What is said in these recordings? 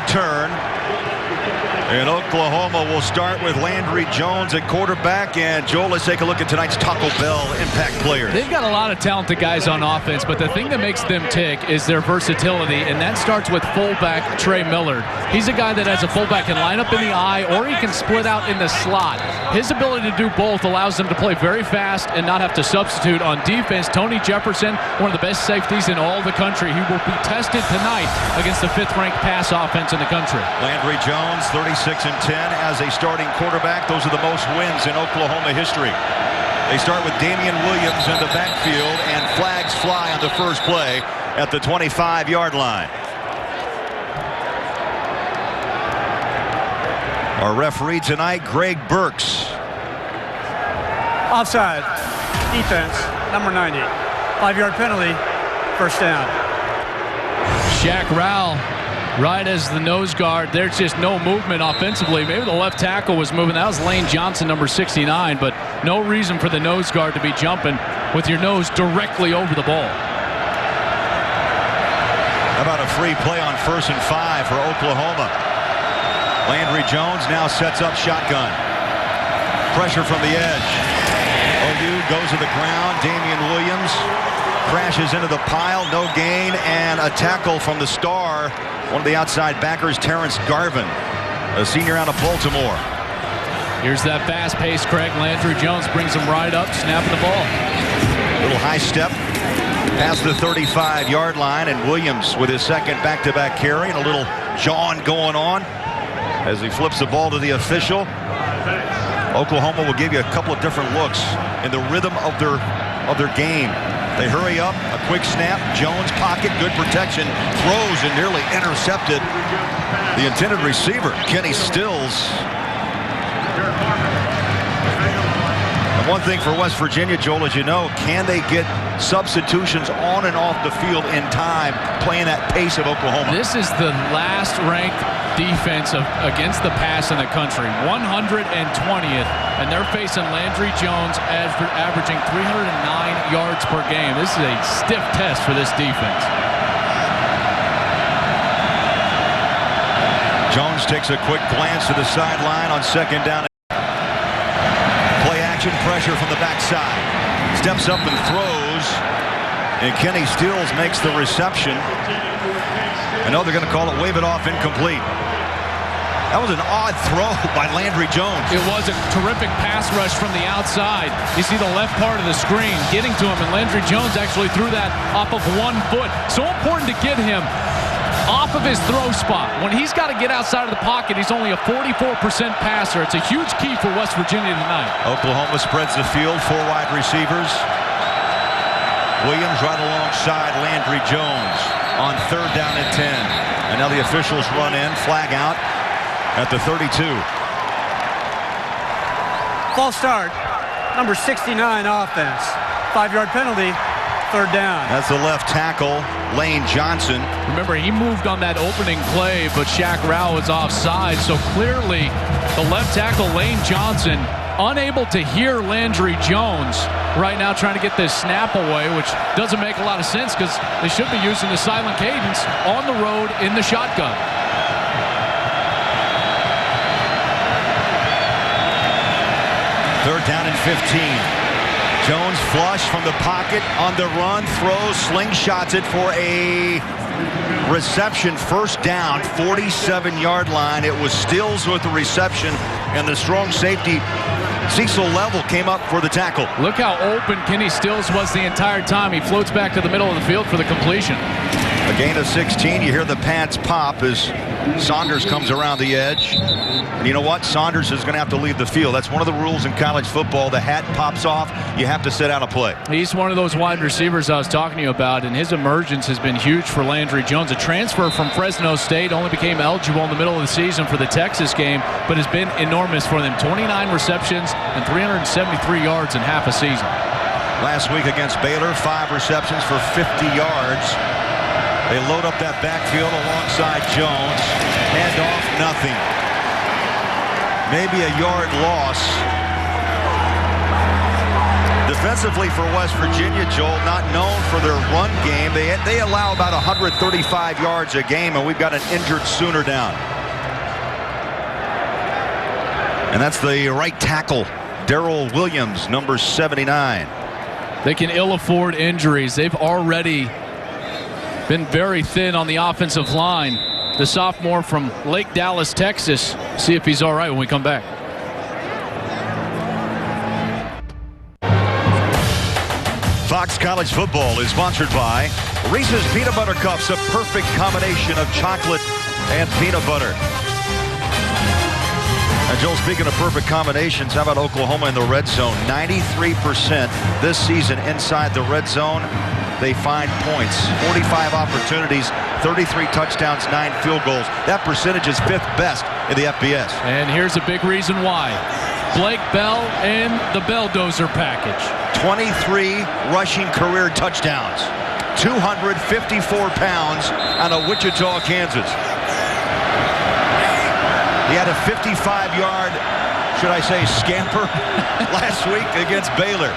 return. And Oklahoma will start with Landry Jones at quarterback. And Joel, let's take a look at tonight's Taco Bell impact players. They've got a lot of talented guys on offense, but the thing that makes them tick is their versatility, and that starts with fullback Trey Millard. He's a guy that as a fullback can line up in the eye or he can split out in the slot. His ability to do both allows them to play very fast and not have to substitute. On defense, Tony Jefferson, one of the best safeties in all the country. He will be tested tonight against the 5th-ranked pass offense in the country. Landry Jones, 36-10 as a starting quarterback. Those are the most wins in Oklahoma history. They start with Damian Williams in the backfield, and flags fly on the first play at the 25-yard line. Our referee tonight, Greg Burks. Offside. Defense, number 90. 5-yard penalty, first down. Shaq Rowell, right as the nose guard. There's just no movement offensively. Maybe the left tackle was moving. That was Lane Johnson, number 69, but no reason for the nose guard to be jumping with your nose directly over the ball. How about a free play on 1st and 5 for Oklahoma? Landry Jones now sets up shotgun. Pressure from the edge. OU goes to the ground. Damian Williams crashes into the pile. No gain, and a tackle from the star. One of the outside backers, Terrence Garvin, a senior out of Baltimore. Here's that fast pace, Craig. Landry Jones brings him right up, snapping the ball. Little high step past the 35-yard line, and Williams with his second back-to-back carry, and a little jawing going on as he flips the ball to the official. Oklahoma will give you a couple of different looks in the rhythm of their game. They hurry up, a quick snap, Jones pocket, good protection, throws and nearly intercepted the intended receiver, Kenny Stills. And one thing for West Virginia, Joel, as you know, can they get substitutions on and off the field in time, playing that pace of Oklahoma? This is the last ranked defense against the pass in the country, 120th, and they're facing Landry Jones averaging 309 yards per game. This is a stiff test for this defense. Jones takes a quick glance to the sideline on 2nd down. Play action pressure from the backside. Steps up and throws, and Kenny Stills makes the reception. I know they're going to call it, wave it off, incomplete. That was an odd throw by Landry Jones. It was a terrific pass rush from the outside. You see the left part of the screen getting to him, and Landry Jones actually threw that off of 1 foot. So important to get him off of his throw spot. When he's got to get outside of the pocket, he's only a 44% passer. It's a huge key for West Virginia tonight. Oklahoma spreads the field, 4 wide receivers. Williams right alongside Landry Jones on 3rd down and 10. And now the officials run in, flag out at the 32. False start, number 69 offense. 5-yard penalty, 3rd down. That's the left tackle, Lane Johnson. Remember, he moved on that opening play, but Shaq Rowell was offside. So clearly, the left tackle, Lane Johnson, unable to hear Landry Jones right now trying to get this snap away, which doesn't make a lot of sense because they should be using the silent cadence on the road in the shotgun. Third down and 15. Jones flush from the pocket, on the run, throws, slingshots it for a reception, 1st down, 47-yard line. It was Stills with the reception, and the strong safety Cecil Level came up for the tackle. Look how open Kenny Stills was the entire time. He floats back to the middle of the field for the completion. A gain of 16. You hear the pads pop as Saunders comes around the edge. And you know what? Saunders is going to have to leave the field. That's one of the rules in college football. The hat pops off. You have to sit out a play. He's one of those wide receivers I was talking to you about, and his emergence has been huge for Landry Jones. A transfer from Fresno State, only became eligible in the middle of the season for the Texas game, but has been enormous for them. 29 receptions and 373 yards in half a season. Last week against Baylor, 5 receptions for 50 yards. They load up that backfield alongside Jones. Hand off, nothing. Maybe a yard loss. Defensively for West Virginia, Joel, not known for their run game. They allow about 135 yards a game, and we've got an injured Sooner down. And that's the right tackle, Darrell Williams, number 79. They can ill afford injuries. They've already been very thin on the offensive line. The sophomore from Lake Dallas, Texas. See if he's all right when we come back. Fox College Football is sponsored by Reese's Peanut Butter Cups, a perfect combination of chocolate and peanut butter. And Joel, speaking of perfect combinations, how about Oklahoma in the red zone? 93% this season inside the red zone. They find points. 45 opportunities, 33 touchdowns, 9 field goals. That percentage is 5th best in the FBS. And here's a big reason why. Blake Bell and the Belldozer package. 23 rushing career touchdowns. 254 pounds out of Wichita, Kansas. He had a 55-yard, should I say, scamper last week against Baylor.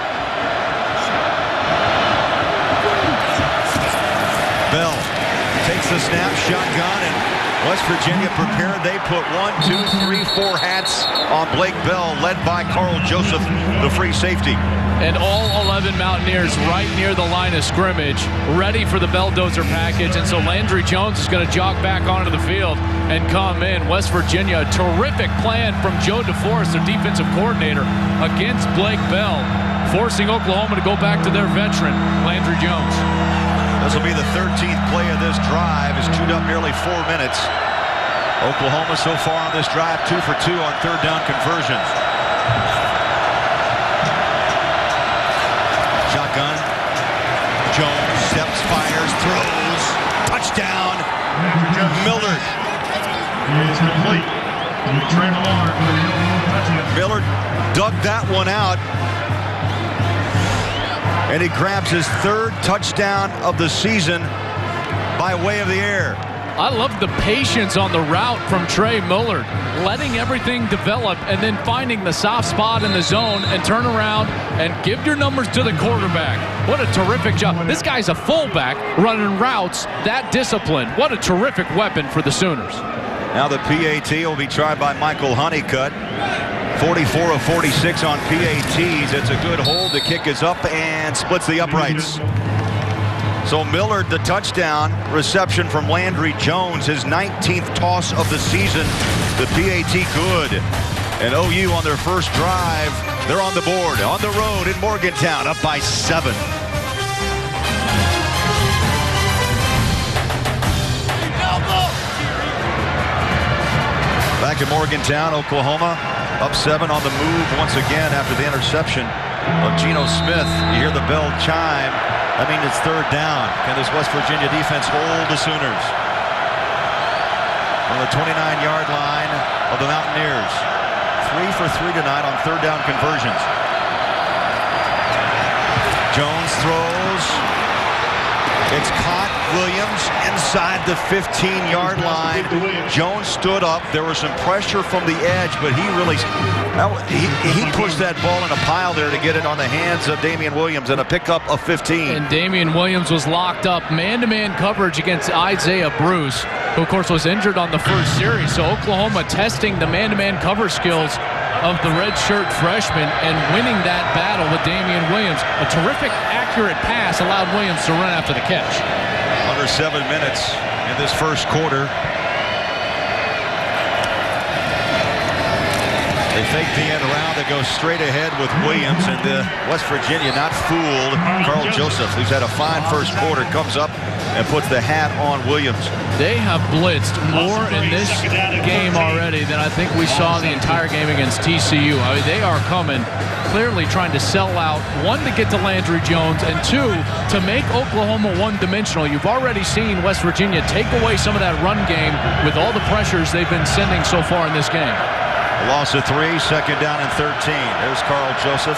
Bell takes the snap, shotgun, and West Virginia prepared. They put 1, 2, 3, 4 hats on Blake Bell, led by Carl Joseph, the free safety. And all 11 Mountaineers right near the line of scrimmage, ready for the Belldozer package. And so Landry Jones is going to jog back onto the field and come in. West Virginia, a terrific plan from Joe DeForest, their defensive coordinator, against Blake Bell, forcing Oklahoma to go back to their veteran, Landry Jones. This will be the 13th play of this drive. It's chewed up nearly 4 minutes. Oklahoma so far on this drive, 2 for 2 on third down conversions. Shotgun. Jones steps, fires, throws. Touchdown. Millard. It's complete. Millard dug that one out. And he grabs his 3rd touchdown of the season by way of the air. I love the patience on the route from Trey Millard, letting everything develop and then finding the soft spot in the zone and turn around and give your numbers to the quarterback. What a terrific job. This guy's a fullback running routes, that discipline. What a terrific weapon for the Sooners. Now the PAT will be tried by Michael Honeycutt. 44 of 46 on PATs. It's a good hold. The kick is up and splits the uprights. So Millard, the touchdown reception from Landry Jones, his 19th toss of the season. The PAT good. And OU on their first drive, they're on the board, on the road in Morgantown, up by 7. Back in Morgantown, Oklahoma, up 7 on the move once again after the interception of Geno Smith. You hear the bell chime. That means it's third down. Can this West Virginia defense hold the Sooners? On the 29-yard line of the Mountaineers. 3 for 3 tonight on third down conversions. Jones throws. It's caught. Williams inside the 15-yard line. Jones stood up. There was some pressure from the edge, but he pushed that ball in a pile there to get it on the hands of Damian Williams and a pickup of 15. And Damian Williams was locked up man-to-man coverage against Isaiah Bruce, who of course was injured on the first series. So Oklahoma testing the man-to-man cover skills of the redshirt freshman and winning that battle with Damian Williams. A terrific, accurate pass allowed Williams to run after the catch. Under 7 minutes in this first quarter. They fake the end around. They go straight ahead with Williams, and West Virginia not fooled. Carl Joseph, who's had a fine first quarter, comes up and puts the hat on Williams. They have blitzed more in this game already than I think we saw the entire game against TCU. I mean, they are coming, clearly trying to sell out, 1, to get to Landry Jones, and 2, to make Oklahoma one-dimensional. You've already seen West Virginia take away some of that run game with all the pressures they've been sending so far in this game. A loss of 3, second down and 13. There's Carl Joseph.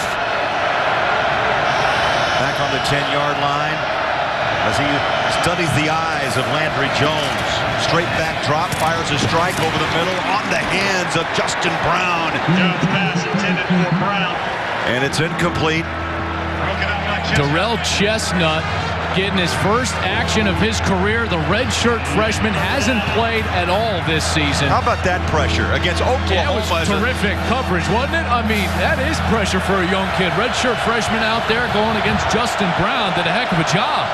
Back on the 10-yard line as he studies the eyes of Landry Jones. Straight back drop, fires a strike over the middle on the hands of Justin Brown. Jones pass intended for Brown. And it's incomplete. Darrell Chestnut getting his first action of his career. The redshirt freshman hasn't played at all this season. How about that pressure against Oklahoma? That was terrific coverage, wasn't it? I mean, that is pressure for a young kid. Redshirt freshman out there going against Justin Brown. Did a heck of a job.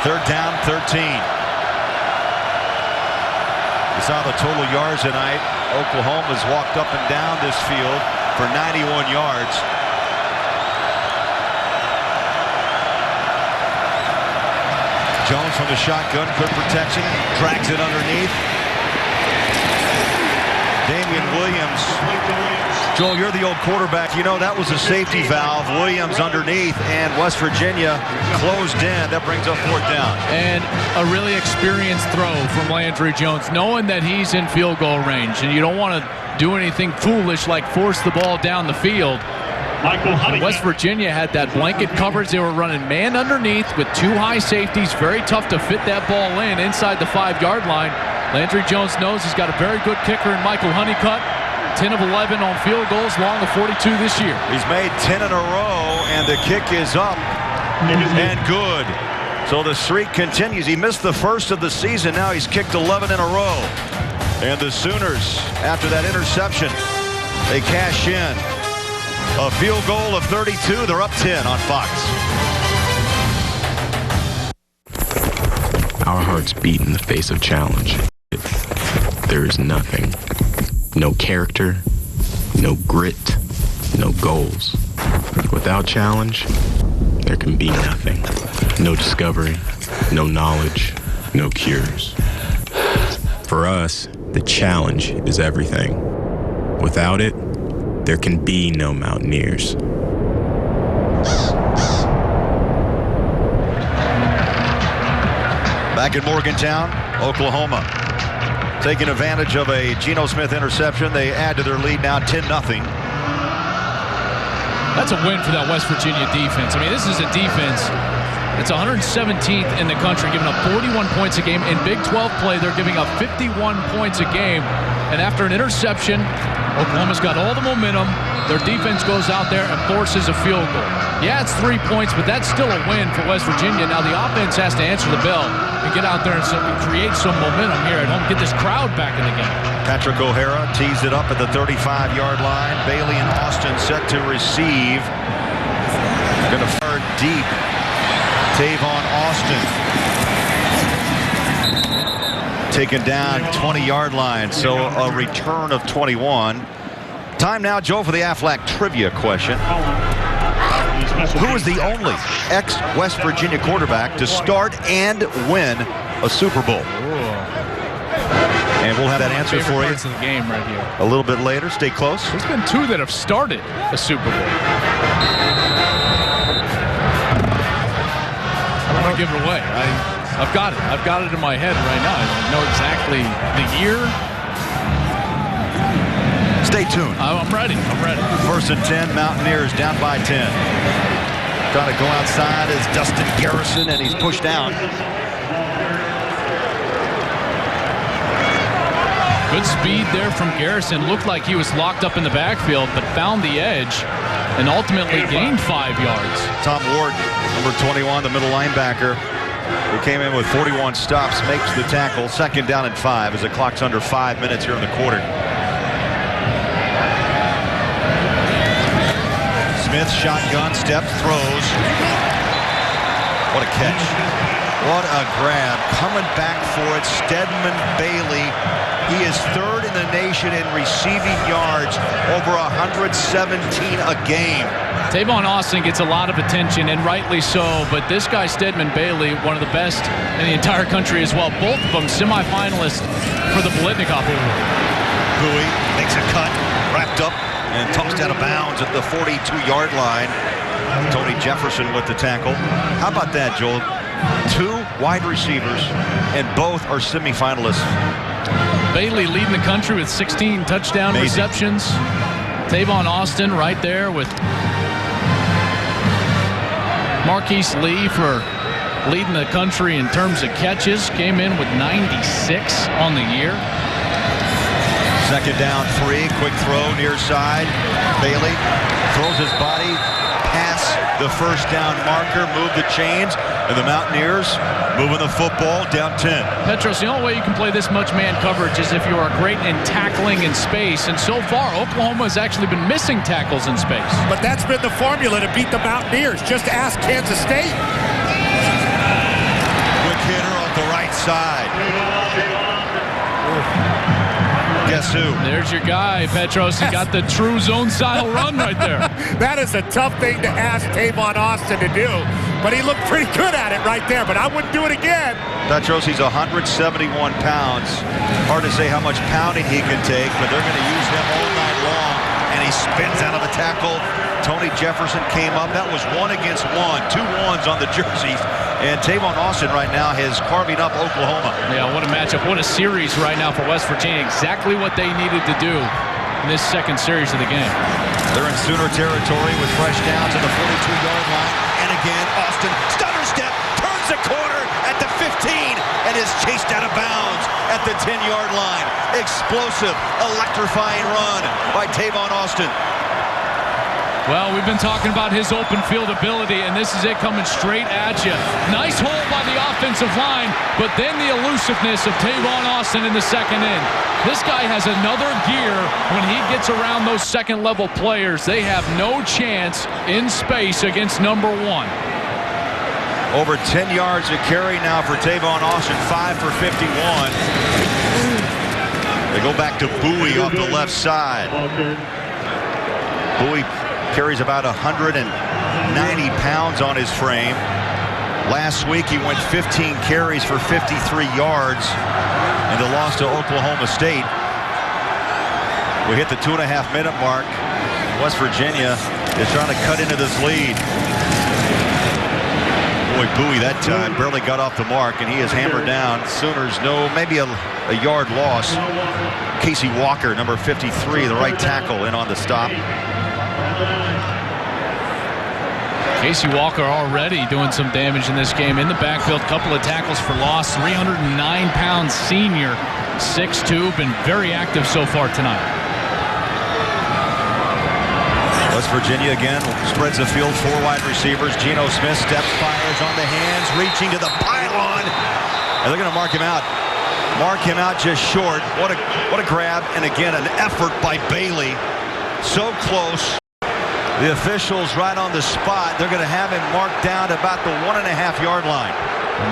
3rd down, 13. You saw the total yards tonight. Oklahoma's walked up and down this field for 91 yards. Jones from the shotgun, good protection, drags it underneath. Damian Williams. Joel, you're the old quarterback. You know that was a safety valve. Williams underneath, and West Virginia closed in. That brings up 4th down. And a really experienced throw from Landry Jones, knowing that he's in field goal range, and you don't want to do anything foolish like force the ball down the field. West Virginia had that blanket coverage. They were running man underneath with 2 high safeties. Very tough to fit that ball in inside the 5-yard line. Landry Jones knows he's got a very good kicker in Michael Honeycutt. 10 of 11 on field goals, long of 42 this year. He's made 10 in a row, and the kick is up and good. So the streak continues. He missed the first of the season. Now he's kicked 11 in a row. And the Sooners, after that interception, they cash in. A field goal of 32. They're up 10 on Fox. Our hearts beat in the face of challenge. There is nothing. No character, no grit, no goals. Without challenge, there can be nothing. No discovery, no knowledge, no cures. For us, the challenge is everything. Without it, there can be no Mountaineers. Back in Morgantown, Oklahoma. Taking advantage of a Geno Smith interception. They add to their lead now 10-0. That's a win for that West Virginia defense. I mean, this is a defense. It's 117th in the country, giving up 41 points a game. In Big 12 play, they're giving up 51 points a game. And after an interception, Oklahoma's got all the momentum. Their defense goes out there and forces a field goal. Yeah, it's 3 points, but that's still a win for West Virginia. Now the offense has to answer the bell and get out there and create some momentum here at home, get this crowd back in the game. Patrick O'Hara tees it up at the 35-yard line. Bailey and Austin set to receive. Going to fire deep. Tavon Austin taken down 20-yard line, so a return of 21. Time now, Joe, for the Aflac trivia question. Who is the only ex-West Virginia quarterback to start and win a Super Bowl? And we'll have that answer for you of the game right here. a little bit later. Stay close. There's been 2 that have started a Super Bowl. I don't want to give it away. I've got it. I've got it in my head right now. I don't know exactly the year. Stay tuned. I'm ready. I'm ready. 1st and 10, Mountaineers down by 10. Trying to go outside is Dustin Garrison, and he's pushed out. Good speed there from Garrison. Looked like he was locked up in the backfield, but found the edge and ultimately gained 5 yards. Tom Ward, number 21, the middle linebacker, who came in with 41 stops, makes the tackle. 2nd down and 5 as the clock's under 5 minutes here in the quarter. Smith, shotgun, step, throws. What a catch. What a grab. Coming back for it, Stedman Bailey. He is 3rd in the nation in receiving yards, over 117 a game. Tavon Austin gets a lot of attention, and rightly so, but this guy, Stedman Bailey, one of the best in the entire country as well. Both of them semifinalists for the Biletnikoff Award. Bowie makes a cut, wrapped up, and tossed out of bounds at the 42-yard line. Tony Jefferson with the tackle. How about that, Joel? 2 wide receivers, and both are semifinalists. Bailey leading the country with 16 touchdown receptions. Tavon Austin right there with Marquise Lee for leading the country in terms of catches. Came in with 96 on the year. 2nd down, 3. Quick throw near side. Bailey throws his body. Pass the first down marker, move the chains, and the Mountaineers moving the football down 10. Petros, the only way you can play this much man coverage is if you are great in tackling in space, and so far Oklahoma has actually been missing tackles in space. But that's been the formula to beat the Mountaineers. Just ask Kansas State. Quick hitter off the right side. Guess who? There's your guy, Petros. He got the true zone style run right there. That is a tough thing to ask Tavon Austin to do, but he looked pretty good at it right there, but I wouldn't do it again. Petros, he's 171 pounds. Hard to say how much pounding he can take, but they're going to use him all night long, and he spins out of the tackle. Tony Jefferson came up. That was 1 against 1. 2 ones on the jerseys. And Tavon Austin right now is carving up Oklahoma. Yeah, what a matchup. What a series right now for West Virginia. Exactly what they needed to do in this second series of the game. They're in Sooner territory with fresh downs at the 42-yard line. And again, Austin, stutter step, turns the corner at the 15, and is chased out of bounds at the 10-yard line. Explosive, electrifying run by Tavon Austin. Well, we've been talking about his open field ability, and this is it coming straight at you. Nice hold by the offensive line, but then the elusiveness of Tavon Austin in the second end. This guy has another gear when he gets around those second-level players. They have no chance in space against number 1. Over 10 yards of carry now for Tavon Austin, 5 for 51. They go back to Bowie off the left side. Bowie carries about 190 pounds on his frame. Last week he went 15 carries for 53 yards in the loss to Oklahoma State. We hit the 2.5-minute mark. West Virginia is trying to cut into this lead. Boy, Bowie that time barely got off the mark, and he is hammered down. Sooners maybe a yard loss. Casey Walker, number 53, the right tackle, in on the stop. Casey Walker already doing some damage in this game in the backfield. Couple of tackles for loss. 309-pound senior, 6'2", been very active so far tonight. West Virginia again spreads the field, 4 wide receivers. Geno Smith steps, fires on the hands, reaching to the pylon, and they're going to mark him out. Mark him out just short. What a grab, and again an effort by Bailey. So close. The officials right on the spot. They're going to have him marked down about the 1.5-yard line.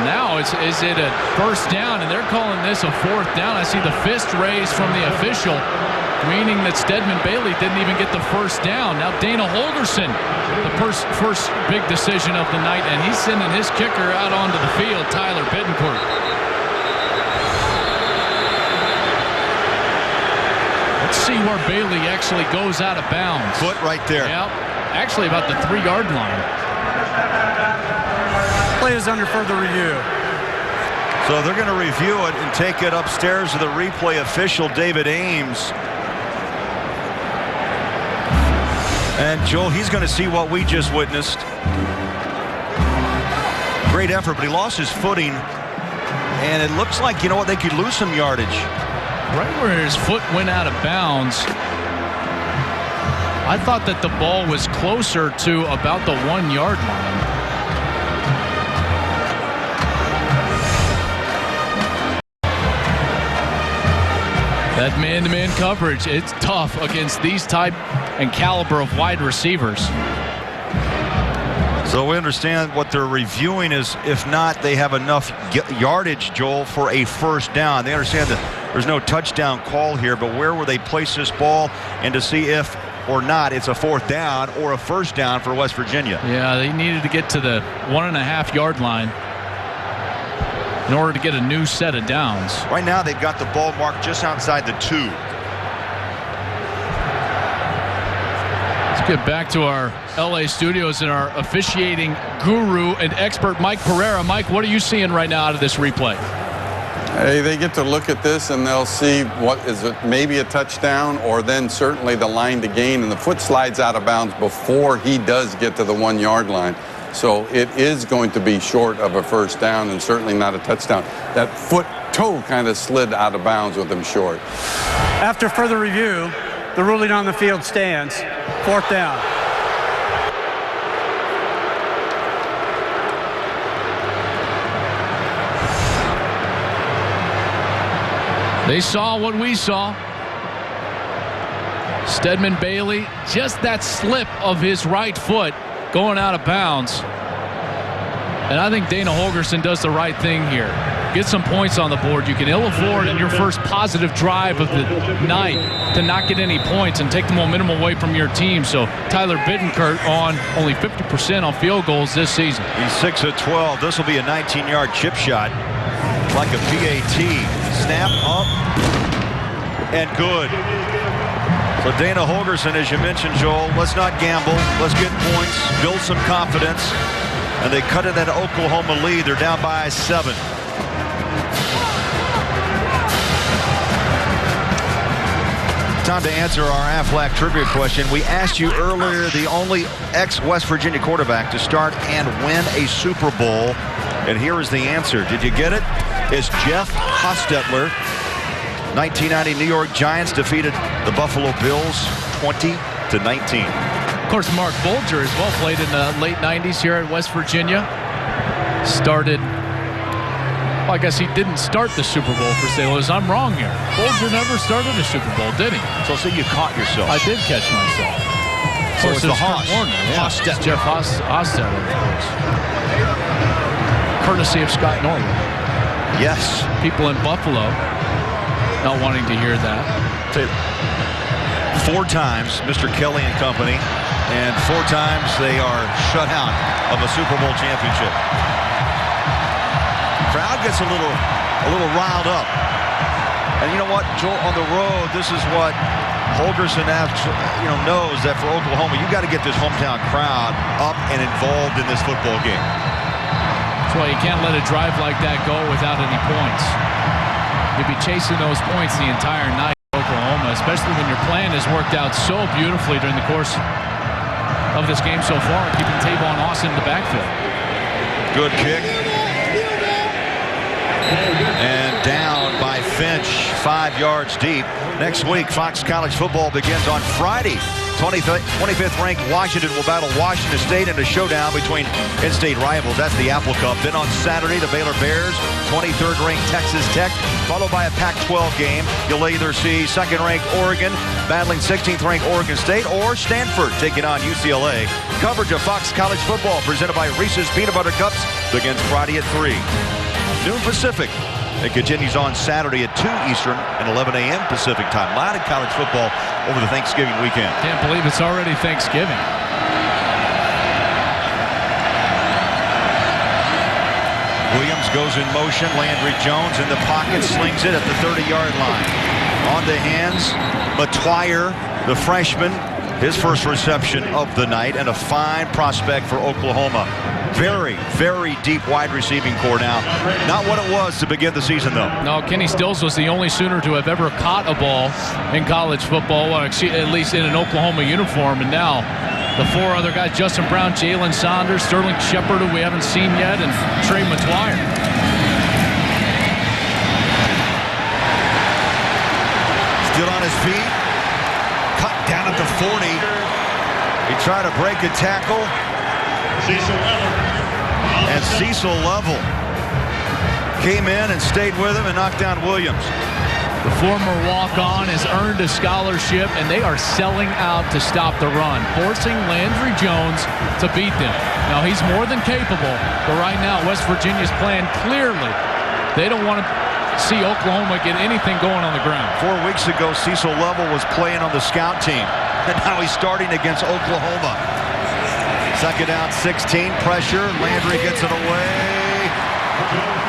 Now is it a first down, and they're calling this a 4th down. I see the fist raised from the official, meaning that Stedman Bailey didn't even get the first down. Now Dana Holgerson, the first big decision of the night, and he's sending his kicker out onto the field, Tyler Bittencourt. Let's see where Bailey actually goes out of bounds. Foot right there. Yep, actually about the 3-yard line. Play is under further review. So they're going to review it and take it upstairs to the replay official, David Ames. And Joel, he's going to see what we just witnessed. Great effort, but he lost his footing. And it looks like, you know what, they could lose some yardage. Right where his foot went out of bounds. I thought that the ball was closer to about the 1-yard line. That man-to-man coverage, it's tough against these type and caliber of wide receivers. So we understand what they're reviewing is, if not, they have enough yardage, Joel, for a first down. They understand that there's no touchdown call here, but where will they place this ball and to see if or not it's a 4th down or a first down for West Virginia. Yeah, they needed to get to the 1.5-yard line in order to get a new set of downs. Right now they've got the ball marked just outside the 2. Let's get back to our LA studios and our officiating guru and expert Mike Pereira. Mike, what are you seeing right now out of this replay? Hey, they get to look at this and they'll see what is it, maybe a touchdown, or then certainly the line to gain, and the foot slides out of bounds before he does get to the 1-yard line. So it is going to be short of a first down and certainly not a touchdown. That toe kind of slid out of bounds with him short. After further review, the ruling on the field stands. 4th down. They saw what we saw. Stedman Bailey, just that slip of his right foot going out of bounds. And I think Dana Holgorsen does the right thing here. Get some points on the board. You can ill afford in your first positive drive of the night to not get any points and take the momentum away from your team. So Tyler Bittenkurt on only 50% on field goals this season. He's 6 of 12. This will be a 19-yard chip shot, like a PAT. Snap up and good. So Dana Holgorsen, as you mentioned, Joel, let's not gamble. Let's get points, build some confidence. And they cut it at Oklahoma lead. They're down by 7. Time to answer our Aflac trivia question. We asked you earlier the only ex-West Virginia quarterback to start and win a Super Bowl. And here is the answer. Did you get it? It's Jeff Hostetler. 1990 New York Giants defeated the Buffalo Bills 20-19. Of course, Mark Bolger as well played in the late 90s here at West Virginia. Started, well, I guess he didn't start the Super Bowl for St. Louis. I'm wrong here. Bolger never started a Super Bowl, did he? So you caught yourself. I did catch myself. Of course, So it's the Haas. Yeah, Jeff Hostetler, of course. Courtesy of Scott Norwood. Yes. People in Buffalo not wanting to hear that. 4 times, Mr. Kelly and company, and 4 times they are shut out of a Super Bowl championship. Crowd gets a little riled up. And you know what, Joel, on the road, this is what Holgorsen knows, that for Oklahoma, you got to get this hometown crowd up and involved in this football game. That's why you can't let a drive like that go without any points. You'll be chasing those points the entire night. Oklahoma, especially when your plan has worked out so beautifully during the course of this game so far, keeping Tavon Austin in the backfield. Good kick. And down by Finch, 5 yards deep. Next week, Fox College football begins on Friday. 25th ranked Washington will battle Washington State in a showdown between in-state rivals. That's the Apple Cup. Then on Saturday, the Baylor Bears, 23rd ranked Texas Tech, followed by a Pac-12 game. You'll either see 2nd ranked Oregon battling 16th ranked Oregon State, or Stanford taking on UCLA. Coverage of Fox College football presented by Reese's Peanut Butter Cups begins Friday at 3 noon Pacific. It continues on Saturday at 2 Eastern and 11 a.m. Pacific time. A lot of college football over the Thanksgiving weekend. Can't believe it's already Thanksgiving. Williams goes in motion. Landry Jones in the pocket, slings it at the 30-yard line. On the hands, Matuire, the freshman, his first reception of the night, and a fine prospect for Oklahoma. Very, very deep wide receiving core now. Not what it was to begin the season, though. No, Kenny Stills was the only Sooner to have ever caught a ball in college football, well, at least in an Oklahoma uniform. And now the 4 other guys, Justin Brown, Jalen Saunders, Sterling Shepard, who we haven't seen yet, and Trey Matuire. Still on his feet. Cut down at the 40. He tried to break a tackle. And Cecil Lovell came in and stayed with him and knocked down Williams. The former walk-on has earned a scholarship, and they are selling out to stop the run, forcing Landry Jones to beat them. Now, he's more than capable, but right now West Virginia's playing clearly. They don't want to see Oklahoma get anything going on the ground. 4 weeks ago, Cecil Lovell was playing on the scout team, and now he's starting against Oklahoma. 2nd down, 16, pressure. Landry gets it away.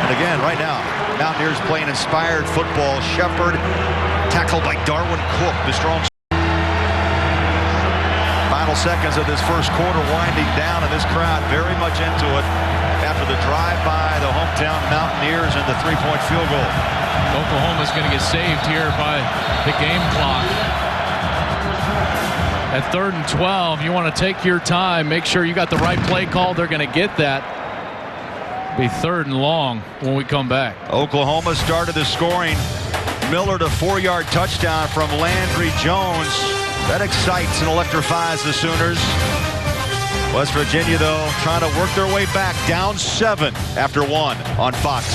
And again, right now, Mountaineers playing inspired football. Shepard tackled by Darwin Cook, the strong. Final seconds of this first quarter winding down, and this crowd very much into it after the drive by the hometown Mountaineers and the 3-point field goal. Oklahoma's going to get saved here by the game clock. At 3rd and 12, you want to take your time, make sure you got the right play call. They're going to get that. Be 3rd and long when we come back. Oklahoma started the scoring. Miller to 4-yard touchdown from Landry Jones. That excites and electrifies the Sooners. West Virginia, though, trying to work their way back, down 7 after 1 on Fox.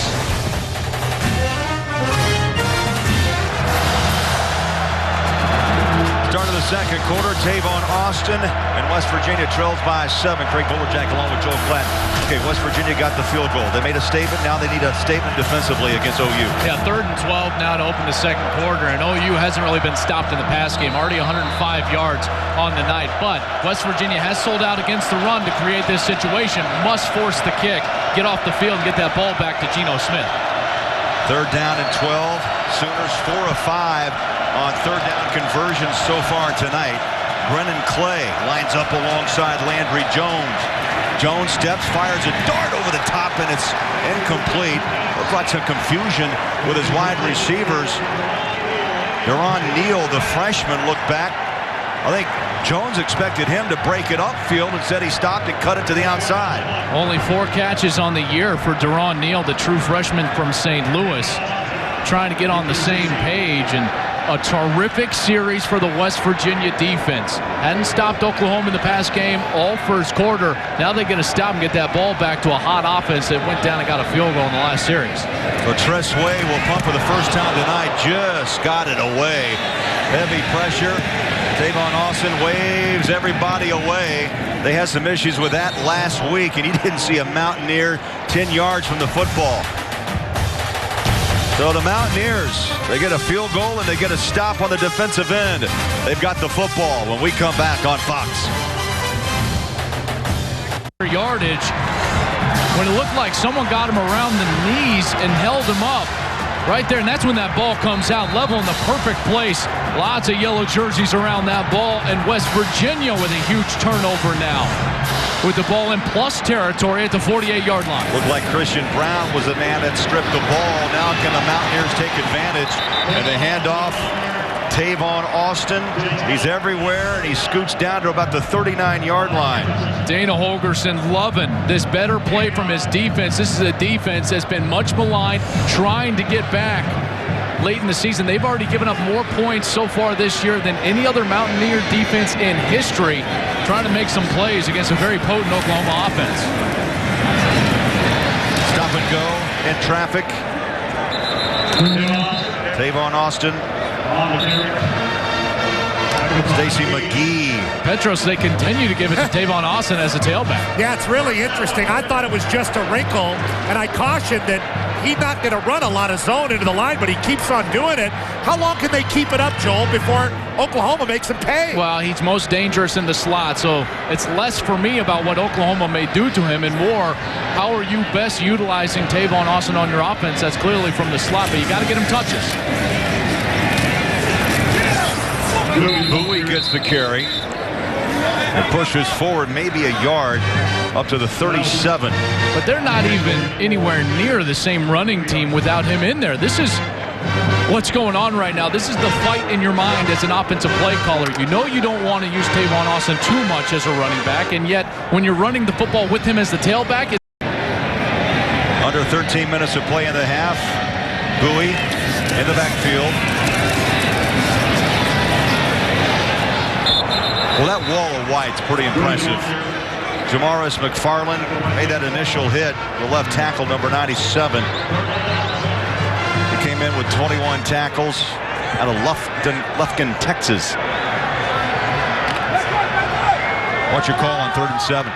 second quarter. Tavon Austin and West Virginia trails by 7. Craig Bullerjack along with Joe Platt. Okay, West Virginia got the field goal. They made a statement. Now they need a statement defensively against OU. Yeah, 3rd and 12 now to open the second quarter, and OU hasn't really been stopped in the pass game. Already 105 yards on the night, but West Virginia has sold out against the run to create this situation. Must force the kick, get off the field, and get that ball back to Geno Smith. 3rd down and 12. Sooners 4 of 5 on 3rd down conversions so far tonight. Brennan Clay lines up alongside Landry Jones. Jones steps, fires a dart over the top, and it's incomplete. Looks like some confusion with his wide receivers. Deron Neal, the freshman, looked back. I think Jones expected him to break it upfield. Instead, he stopped and cut it to the outside. Only 4 catches on the year for Deron Neal, the true freshman from St. Louis. Trying to get on the same page, and a terrific series for the West Virginia defense. Hadn't stopped Oklahoma in the past game all first quarter. Now they're going to stop and get that ball back to a hot offense that went down and got a field goal in the last series. Latress Way will pump for the first time tonight. Just got it away. Heavy pressure. Tavon Austin waves everybody away. They had some issues with that last week, and he didn't see a Mountaineer 10 yards from the football. So the Mountaineers, they get a field goal and they get a stop on the defensive end. They've got the football when we come back on Fox. Yardage when it looked like someone got him around the knees and held him up right there, and that's when that ball comes out level in the perfect place. Lots of yellow jerseys around that ball, and West Virginia with a huge turnover now, with the ball in plus territory at the 48-yard line. Looked like Christian Brown was the man that stripped the ball. Now can the Mountaineers take advantage? And the handoff, Tavon Austin. He's everywhere, and he scoots down to about the 39-yard line. Dana Holgorsen loving this better play from his defense. This is a defense that's been much maligned, trying to get back late in the season. They've already given up more points so far this year than any other Mountaineer defense in history, trying to make some plays against a very potent Oklahoma offense. Stop and go in traffic. Tavon Austin. Stacy McGee. Petros, they continue to give it to Tavon Austin as a tailback. Yeah, it's really interesting. I thought it was just a wrinkle, and I cautioned that he's not going to run a lot of zone into the line, but he keeps on doing it. How long can they keep it up, Joel, before Oklahoma makes him pay? Well, he's most dangerous in the slot, so it's less for me about what Oklahoma may do to him and more how are you best utilizing Tavon Austin on your offense. That's clearly from the slot, but you got to get him touches. Bowie gets the carry and pushes forward maybe a yard up to the 37. But they're not even anywhere near the same running team without him in there. This is what's going on right now. This is the fight in your mind as an offensive play caller. You know you don't want to use Tavon Austin too much as a running back, and yet when you're running the football with him as the tailback. Under 13 minutes of play in the half. Bowie in the backfield. Well, that wall of white's pretty impressive. Jamaris McFarland made that initial hit, the left tackle, number 97. He came in with 21 tackles out of Lufkin, Texas. What's your call on 3rd and 7?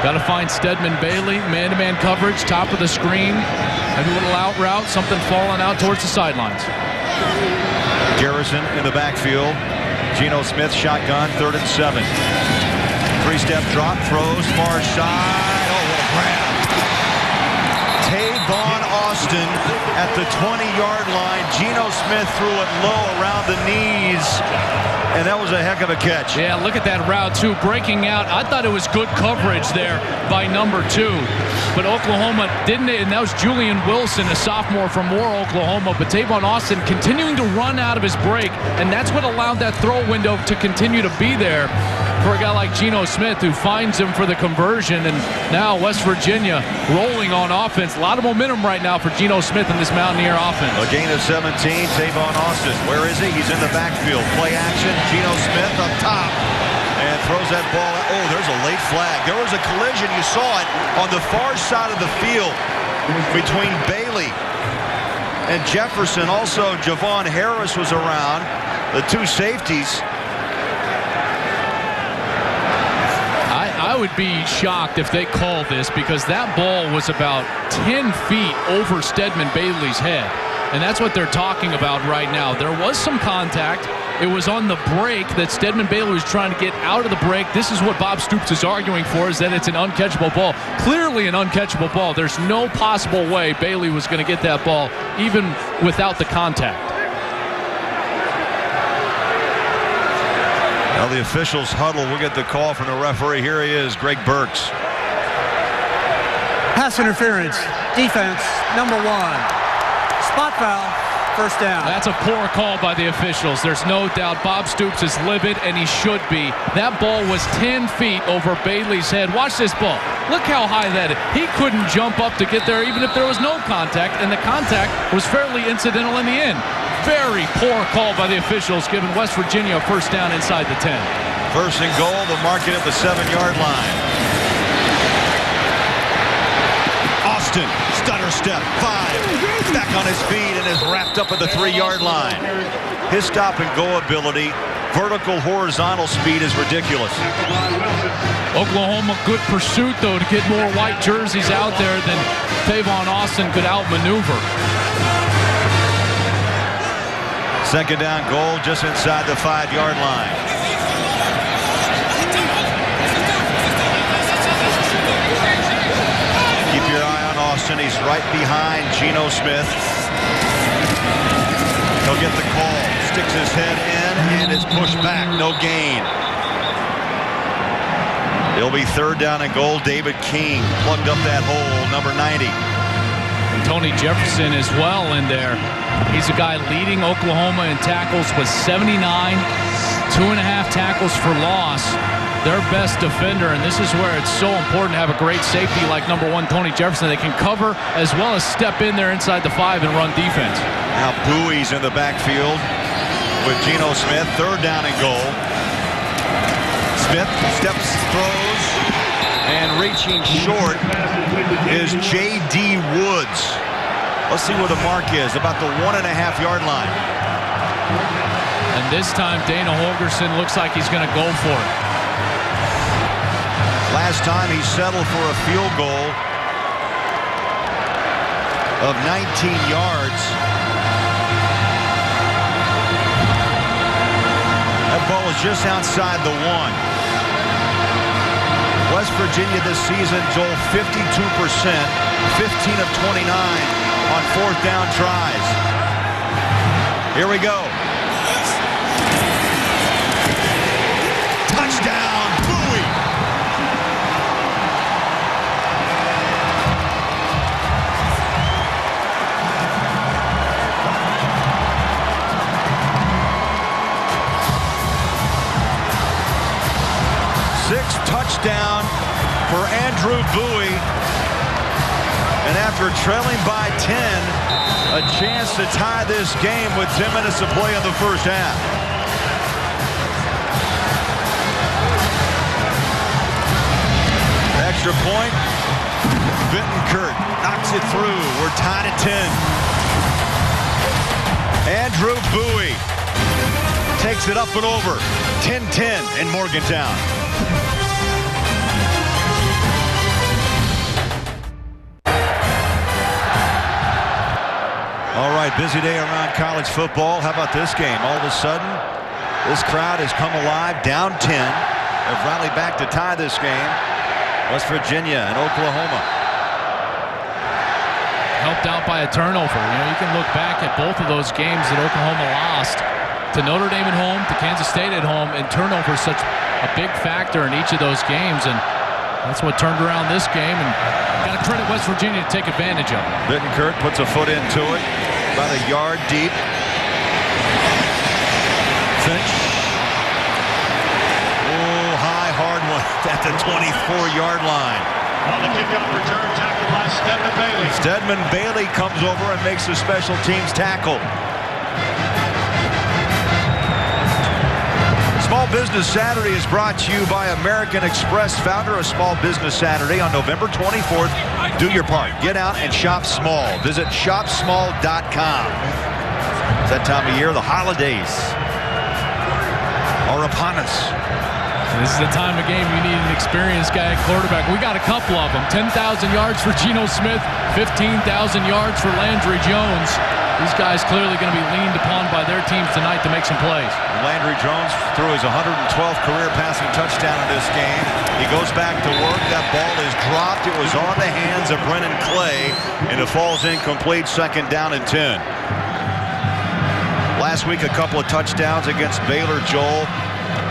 Got to find Stedman Bailey, man-to-man coverage, top of the screen. Maybe a little out route, something falling out towards the sidelines. Garrison in the backfield. Geno Smith shotgun, 3rd and 7. 3-step drop, throws, far side. Oh, what a grab. Tavon Austin at the 20-yard line. Geno Smith threw it low around the knees, and that was a heck of a catch. Yeah, look at that route, too, breaking out. I thought it was good coverage there by number 2. But Oklahoma didn't, and that was Julian Wilson, a sophomore from Moore, Oklahoma. But Tavon Austin continuing to run out of his break, and that's what allowed that throw window to continue to be there for a guy like Geno Smith, who finds him for the conversion. And now West Virginia rolling on offense. A lot of momentum right now for Geno Smith in this Mountaineer offense. A gain of 17, Tavon Austin. Where is he? He's in the backfield. Play action, Geno Smith up top. And throws that ball. Oh, there's a late flag. There was a collision. You saw it on the far side of the field between Bailey and Jefferson. Also, Javon Harris was around. the two safeties. I would be shocked if they call this, because that ball was about 10 feet over Stedman Bailey's head. And that's what they're talking about right now. There was some contact. It was on the break that Stedman Bailey was trying to get out of the break. This is what Bob Stoops is arguing for, is that it's an uncatchable ball. Clearly an uncatchable ball. There's no possible way Bailey was going to get that ball, even without the contact. Now the officials huddle. We'll get the call from the referee. Here he is, Greg Burks. Pass interference. Defense, number 1. Spot foul. First down. That's a poor call by the officials. There's no doubt Bob Stoops is livid, and he should be. That ball was 10 feet over Bailey's head. Watch this ball. Look how high that is. He couldn't jump up to get there even if there was no contact, and the contact was fairly incidental in the end. Very poor call by the officials, giving West Virginia a first down inside the 10. First and goal. They'll mark it at the 7-yard line. Austin, stutter step, 5, back on his feet and is wrapped up at the 3-yard line. His stop and go ability, vertical, horizontal speed is ridiculous. Oklahoma, good pursuit, though, to get more white jerseys out there than Tavon Austin could outmaneuver. Second down goal just inside the 5-yard line. Keep your eye on Austin. He's right behind Geno Smith. He'll get the call. Sticks his head in and is pushed back. No gain. It'll be third down and goal. David King plugged up that hole, number 90. And Tony Jefferson as well in there. He's a guy leading Oklahoma in tackles with 79, 2.5 tackles for loss. Their best defender, and this is where it's so important to have a great safety like number 1 Tony Jefferson. They can cover as well as step in there inside the 5 and run defense. Now Bowie's in the backfield with Geno Smith. Third down and goal. Smith steps, throws, and reaching short is J.D. Woods. Let's see where the mark is, about the 1.5-yard line. And this time Dana Holgerson looks like he's going to go for it. Last time he settled for a field goal of 19 yards. That ball was just outside the 1. West Virginia this season, Joel, 52%, 15 of 29 on fourth down tries. Here we go. Touchdown, Bowie. Sixth touchdown for Andrew Bowie. And after trailing by 10, a chance to tie this game with 10 minutes to play in the first half. Extra point. Bittenkurt knocks it through. We're tied at 10. Andrew Bowie takes it up and over. 10-10 in Morgantown. All right, busy day around college football. How about this game? All of a sudden, this crowd has come alive, down 10. They've rallied back to tie this game. West Virginia and Oklahoma. Helped out by a turnover. You know, you can look back at both of those games that Oklahoma lost. To Notre Dame at home, to Kansas State at home, and turnover is such a big factor in each of those games. And that's what turned around this game, and got to credit West Virginia to take advantage of it. Bittenkurt puts a foot into it, about a yard deep. Finch. Oh, high, hard one at the 24-yard line. On the kickoff return, tackled by Stedman Bailey. Stedman Bailey comes over and makes the special teams tackle. Small Business Saturday is brought to you by American Express, founder of Small Business Saturday on November 24th. Do your part. Get out and shop small. Visit shopsmall.com. It's that time of year, the holidays. are upon us. This is the time of game you need an experienced guy at quarterback. We got a couple of them. 10,000 yards for Geno Smith, 15,000 yards for Landry Jones. These guys clearly going to be leaned upon by their teams tonight to make some plays. Landry Jones threw his 112th career passing touchdown in this game. He goes back to work. That ball is dropped. It was on the hands of Brennan Clay, and it falls incomplete. Second down and 10. Last week, a couple of touchdowns against Baylor, Joel.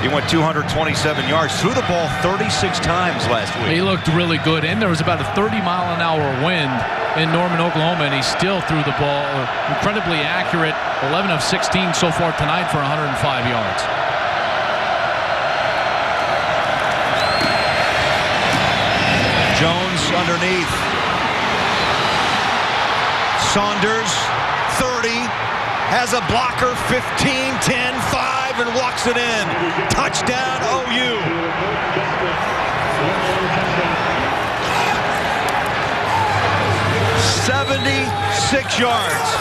He went 227 yards, threw the ball 36 times last week. He looked really good, and there was about a 30-mile-an-hour wind in Norman, Oklahoma, and he still threw the ball incredibly accurate. 11 of 16 so far tonight for 105 yards. Jones underneath. Saunders, 30, has a blocker, 15, 10, 5, and walks it in. Touchdown, OU. "76 yards.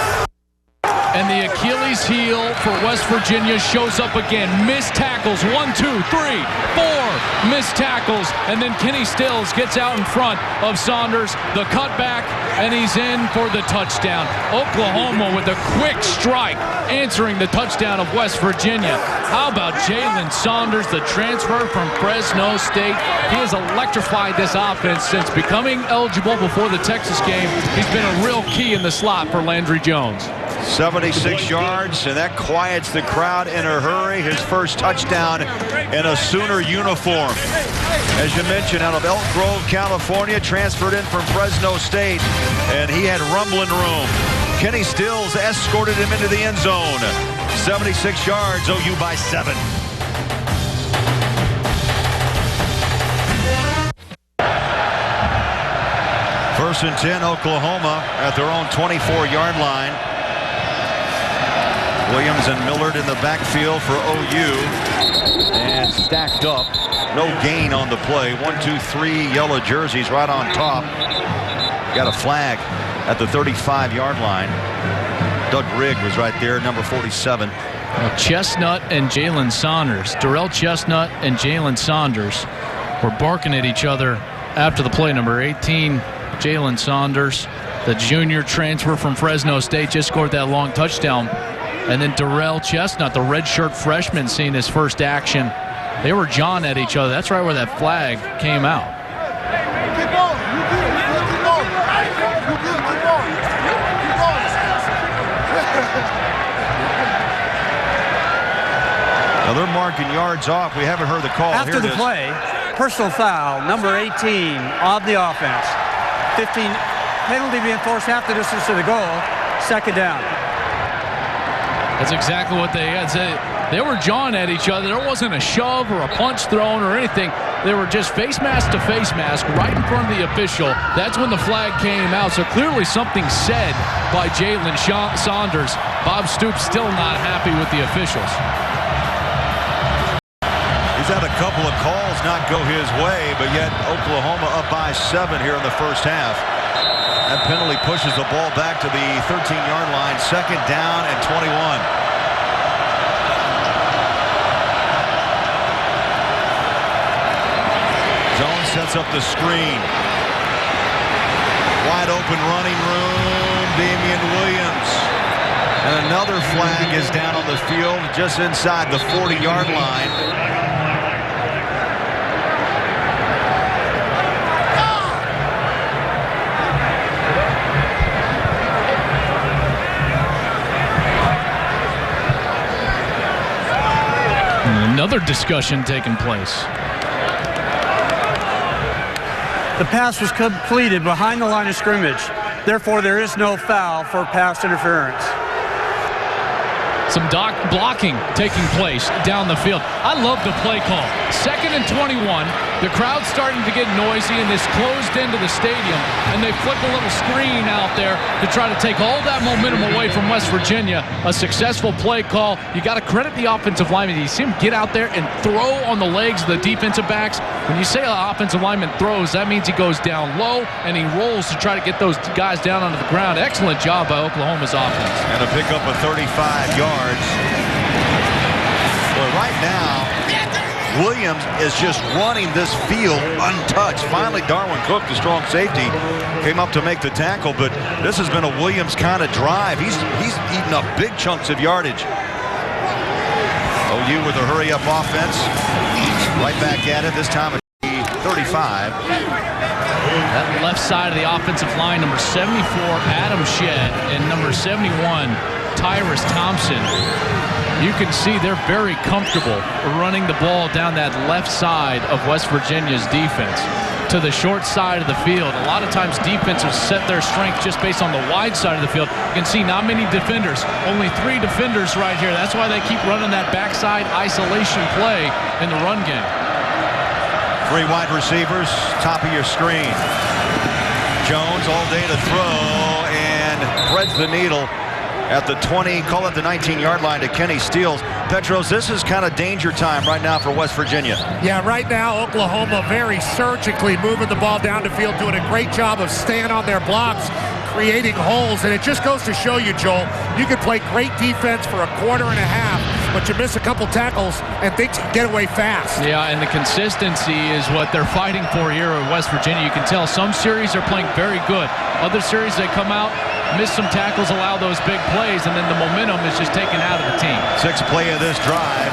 And the Achilles heel for West Virginia shows up again. Missed tackles, 1, 2, 3, 4 missed tackles. And then Kenny Stills gets out in front of Saunders, the cutback, and he's in for the touchdown. Oklahoma with a quick strike, answering the touchdown of West Virginia. How about Jalen Saunders, the transfer from Fresno State? He has electrified this offense since becoming eligible before the Texas game. He's been a real key in the slot for Landry Jones. 76 yards, and that quiets the crowd in a hurry. His first touchdown in a Sooner uniform. As you mentioned, out of Elk Grove, California, transferred in from Fresno State, and he had rumbling room. Kenny Stills escorted him into the end zone. 76 yards, OU by 7. First and 10, Oklahoma at their own 24-yard line. Williams and Millard in the backfield for OU. And stacked up. No gain on the play. 1, 2, 3 yellow jerseys right on top. Got a flag at the 35-yard line. Doug Rigg was right there, number 47. Chestnut and Jalen Saunders. Darrell Chestnut and Jalen Saunders were barking at each other after the play. Number 18, Jalen Saunders, the junior transfer from Fresno State, just scored that long touchdown. And then Darrell Chestnut, the redshirt freshman, seeing his first action. They were jawing at each other. That's right where that flag came out. Now they're marking yards off. We haven't heard the call. After the play, personal foul, number 18 on the offense. 15, penalty being forced half the distance to the goal. Second down. That's exactly what they had said. They were jawing at each other. There wasn't a shove or a punch thrown or anything. They were just face mask to face mask right in front of the official. That's when the flag came out. So clearly something said by Jalen Saunders. Bob Stoops still not happy with the officials. He's had a couple of calls not go his way, but yet Oklahoma up by 7 here in the first half. That penalty pushes the ball back to the 13-yard line. Second down and 21. Zone sets up the screen. Wide open running room. Damian Williams. And another flag is down on the field just inside the 40-yard line. Another discussion taking place. The pass was completed behind the line of scrimmage. Therefore, there is no foul for pass interference. Some blocking taking place down the field. I love the play call. 2nd and 21. The crowd's starting to get noisy in this closed end of the stadium, and they flip a little screen out there to try to take all that momentum away from West Virginia. A successful play call. You got to credit the offensive lineman. You see him get out there and throw on the legs of the defensive backs. When you say an offensive lineman throws, that means he goes down low and he rolls to try to get those guys down onto the ground. Excellent job by Oklahoma's offense. And to pick up a 35 yards. Well, right now, Williams is just running this field untouched. Finally, Darwin Cook, the strong safety, came up to make the tackle, but this has been a Williams kind of drive. He's eaten up big chunks of yardage. OU with a hurry-up offense. Right back at it, this time at 35. That left side of the offensive line, number 74, Adam Shedd, and number 71, Tyrus Thompson. You can see they're very comfortable running the ball down that left side of West Virginia's defense to the short side of the field. A lot of times defenses set their strength just based on the wide side of the field. You can see not many defenders, only 3 defenders right here. That's why they keep running that backside isolation play in the run game. 3 wide receivers, top of your screen. Jones all day to throw and threads the needle at the 20, call it the 19-yard line to Kenny Steele. Petros, this is kind of danger time right now for West Virginia. Yeah, right now Oklahoma very surgically moving the ball down the field, doing a great job of staying on their blocks, creating holes, and it just goes to show you, Joel, you can play great defense for a quarter and a half, but you miss a couple tackles and things can get away fast. Yeah, and the consistency is what they're fighting for here at West Virginia. You can tell some series are playing very good. Other series they come out, miss some tackles, allow those big plays, and then the momentum is just taken out of the team. 6th play of this drive.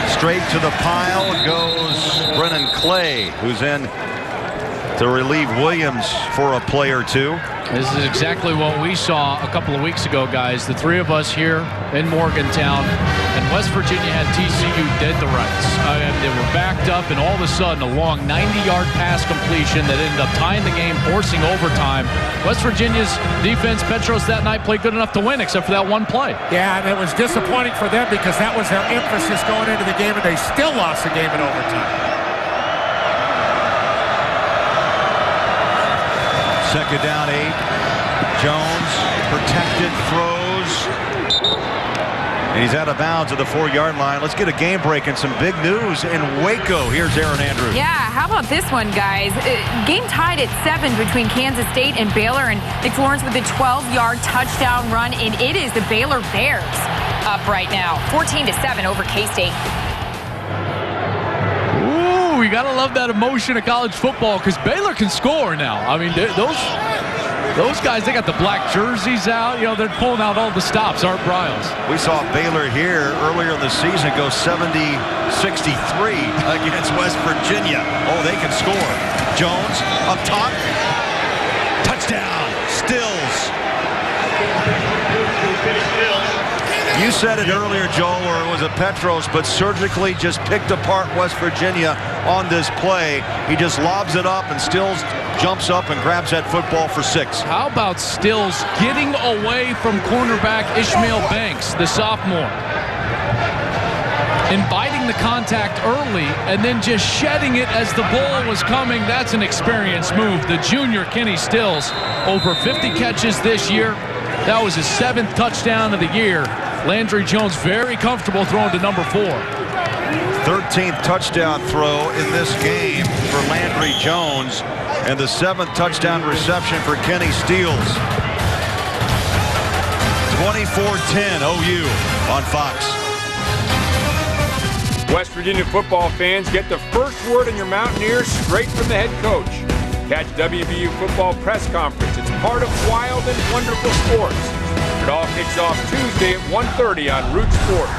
Straight to the pile goes Brennan Clay, who's in to relieve Williams for a play or 2. This is exactly what we saw a couple of weeks ago, guys. The 3 of us here in Morgantown, and West Virginia had TCU dead to rights. They were backed up, and all of a sudden, a long 90-yard pass completion that ended up tying the game, forcing overtime. West Virginia's defense, Petros, that night played good enough to win, except for that one play. Yeah, and it was disappointing for them because that was their emphasis going into the game, and they still lost the game in overtime. 2nd down, 8. Jones protected, throws, and he's out of bounds at the 4-yard line. Let's get a game break and some big news in Waco. Here's Aaron Andrews. Yeah, how about this one, guys? Game tied at 7 between Kansas State and Baylor, and Nick Lawrence with a 12-yard touchdown run, and it is the Baylor Bears up right now, 14-7 over K-State. We gotta love that emotion of college football because Baylor can score now. I mean, those guys, they got the black jerseys out. You know, they're pulling out all the stops. Art Briles. We saw Baylor here earlier in the season go 70-63 against West Virginia. Oh, they can score. Jones up top. Touchdown. Stills. You said it earlier, Joel, or it was a Petros, but surgically just picked apart West Virginia on this play. He just lobs it up, and Stills jumps up and grabs that football for 6. How about Stills getting away from cornerback Ishmael Banks, the sophomore? Inviting the contact early and then just shedding it as the ball was coming. That's an experienced move. The junior Kenny Stills, over 50 catches this year. That was his 7th touchdown of the year. Landry Jones very comfortable throwing to number 4. 13th touchdown throw in this game for Landry Jones, and the 7th touchdown reception for Kenny Steele. 24-10 OU on Fox. West Virginia football fans, get the first word on your Mountaineers straight from the head coach. Catch WVU football press conference. It's part of Wild and Wonderful Sports. It all kicks off Tuesday at 1:30 on Root Sports.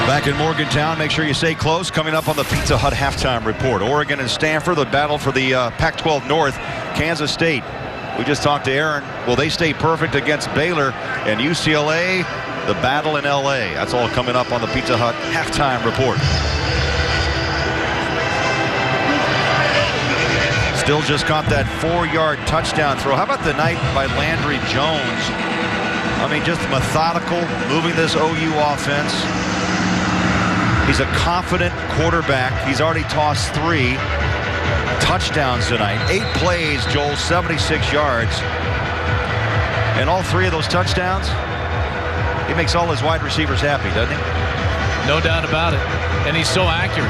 Back in Morgantown, make sure you stay close. Coming up on the Pizza Hut halftime report. Oregon and Stanford, the battle for the Pac-12 North. Kansas State. We just talked to Aaron. Will they stay perfect against Baylor? And UCLA, the battle in LA. That's all coming up on the Pizza Hut halftime report. Still just caught that 4-yard touchdown throw. How about the night by Landry Jones? I mean, just methodical, moving this OU offense. He's a confident quarterback. He's already tossed 3 touchdowns tonight. 8 plays, Joel, 76 yards. And all 3 of those touchdowns, he makes all his wide receivers happy, doesn't he? No doubt about it. And he's so accurate.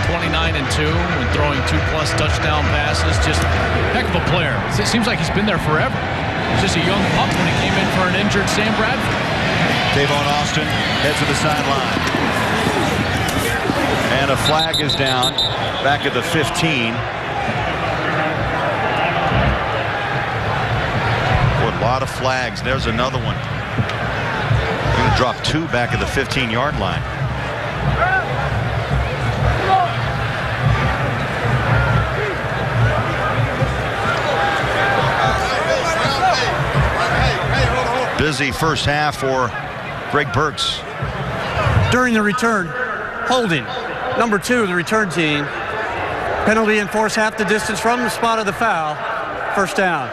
29-2 and throwing 2+ touchdown passes. Just heck of a player. It seems like he's been there forever. Just a young pup when he came in for an injured Sam Bradford. Tavon Austin heads to the sideline. And a flag is down back at the 15. A lot of flags. There's another one. They're going to drop 2 back at the 15-yard line. Busy first half for Greg Burks. During the return, holding. Number 2, the return team. Penalty enforced half the distance from the spot of the foul. First down.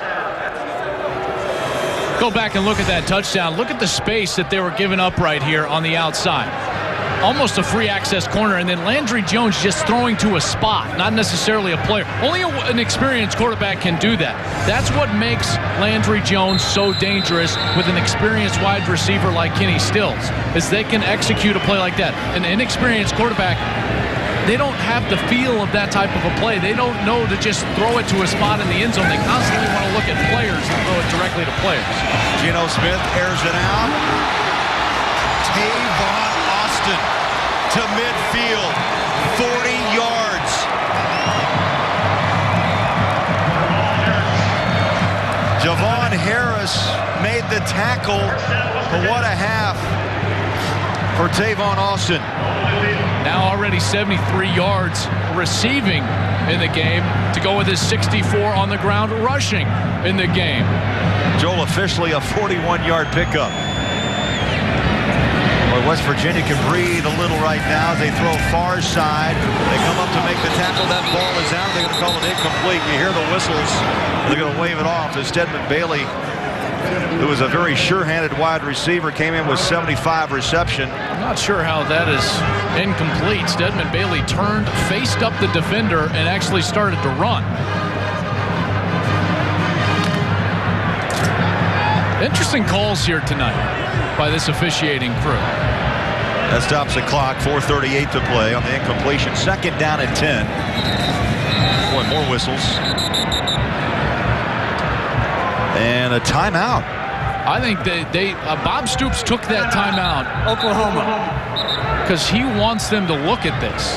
Go back and look at that touchdown. Look at the space that they were giving up right here on the outside. Almost a free access corner, and then Landry Jones just throwing to a spot, not necessarily a player. Only an experienced quarterback can do that. That's what makes Landry Jones so dangerous with an experienced wide receiver like Kenny Stills, is they can execute a play like that. An inexperienced quarterback, they don't have the feel of that type of a play. They don't know to just throw it to a spot in the end zone. They constantly want to look at players and throw it directly to players. Geno Smith airs it out. Tavon Austin to midfield, 40 yards. Javon Harris made the tackle, but what a half for Tavon Austin. Now already 73 yards receiving in the game to go with his 64 on the ground rushing in the game. Joel, officially a 41-yard pickup. Boy, West Virginia can breathe a little right now as they throw far side. They come up to make the tackle. That ball is out. They're going to call it incomplete. You hear the whistles. They're going to wave it off as Stedman Bailey, who was a very sure-handed wide receiver, came in with 75 reception. I'm not sure how that is incomplete. Stedman Bailey turned, faced up the defender, and actually started to run. Interesting calls here tonight by this officiating crew. That stops the clock. 4:38 to play on the incompletion. Second down and 10. Boy, more whistles. And a timeout. I think Bob Stoops took that timeout, Oklahoma, because he wants them to look at this,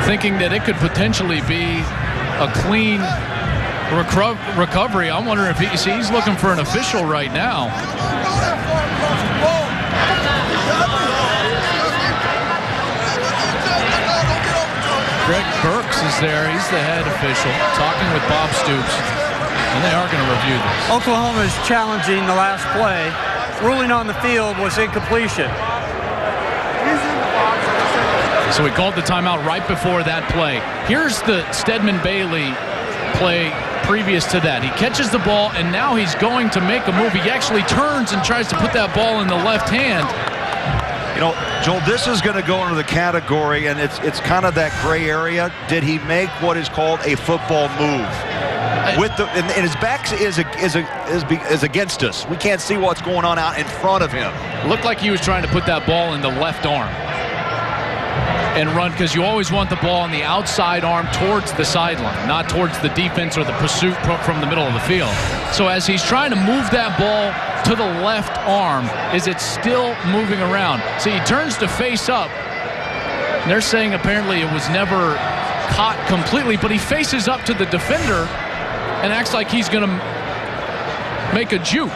thinking that it could potentially be a clean recovery. I'm wondering if he's looking for an official right now. Greg Burks is there. He's the head official, talking with Bob Stoops. And they are going to review this. Oklahoma is challenging the last play. Ruling on the field was incompletion. So he called the timeout right before that play. Here's the Stedman Bailey play previous to that. He catches the ball, and now he's going to make a move. He actually turns and tries to put that ball in the left hand. You know, Joel, this is going to go into the category, and it's kind of that gray area. Did he make what is called a football move? With the and his back is against us. We can't see what's going on out in front of him. Looked like he was trying to put that ball in the left arm and run, because you always want the ball on the outside arm towards the sideline, not towards the defense or the pursuit from the middle of the field. So as he's trying to move that ball to the left arm, is it still moving around? See, he turns to face up. And they're saying apparently it was never caught completely, but he faces up to the defender and acts like he's going to make a juke.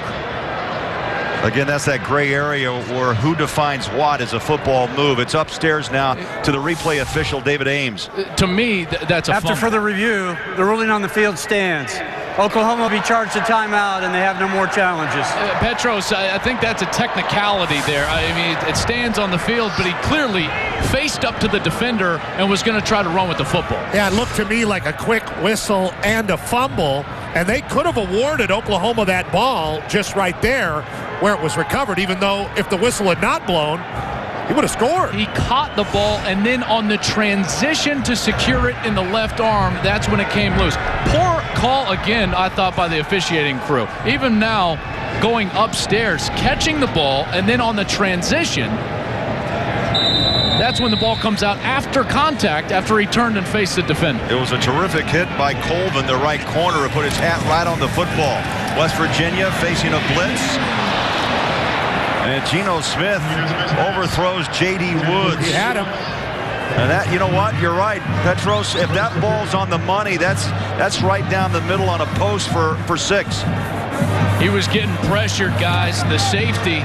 Again, that's that gray area where who defines what as a football move. It's upstairs now to the replay official, David Ames. To me, that's a After fumble. further review, the ruling on the field stands. Oklahoma will be charged a timeout, and they have no more challenges. Petros, I think that's a technicality there. I mean, it stands on the field, but he clearly faced up to the defender and was going to try to run with the football. Yeah, it looked to me like a quick whistle and a fumble, and they could have awarded Oklahoma that ball just right there where it was recovered, even though if the whistle had not blown, he would have scored. He caught the ball, and then on the transition to secure it in the left arm, that's when it came loose. Poor call again, I thought, by the officiating crew. Even now, going upstairs, catching the ball, and then on the transition, That's when the ball comes out after contact, after he turned and faced the defender. It was a terrific hit by Colvin, the right corner, to put his hat right on the football. West Virginia facing a blitz. And Geno Smith overthrows J.D. Woods. He had him. And that, you know what? You're right, Petros. If that ball's on the money, that's right down the middle on a post for 6. He was getting pressured, guys. The safety,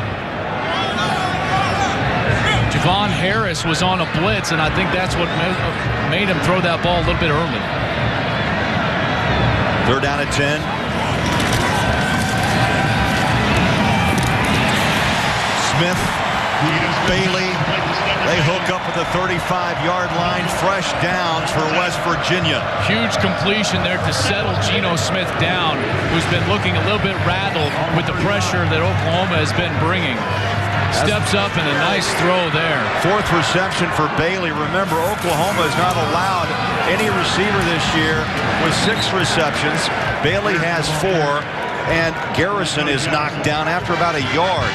Javon Harris, was on a blitz, and I think that's what made him throw that ball a little bit early. 3rd down and 10. Smith, Bailey, they hook up at the 35-yard line. Fresh downs for West Virginia. Huge completion there to settle Geno Smith down, who's been looking a little bit rattled with the pressure that Oklahoma has been bringing. Steps up and a nice throw there. 4th reception for Bailey. Remember, Oklahoma has not allowed any receiver this year with 6 receptions. Bailey has 4, and Garrison is knocked down after about a yard.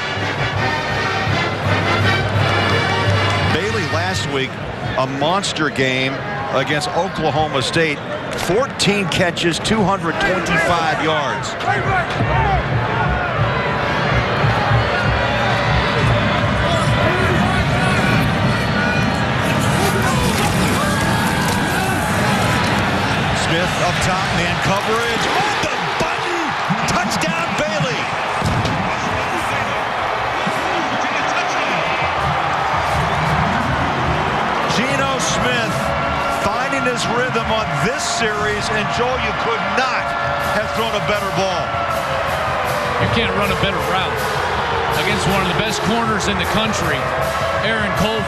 Bailey last week, a monster game against Oklahoma State. 14 catches, 225 yards. Smith up top, man coverage. On the button! Touchdown, Bailey! Geno Smith finding his rhythm on this series, and Joel, you could not have thrown a better ball. You can't run a better route against one of the best corners in the country, Aaron Colvin.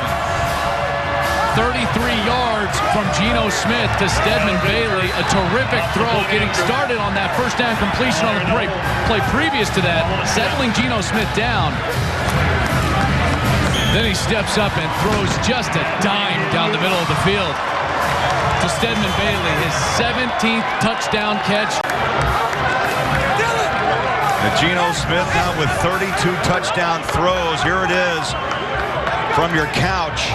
33 yards from Geno Smith to Stedman Bailey. A terrific throw, getting started on that first down completion on the play previous to that, settling Geno Smith down. Then he steps up and throws just a dime down the middle of the field to Stedman Bailey, his 17th touchdown catch. And Geno Smith now with 32 touchdown throws. Here it is from your couch.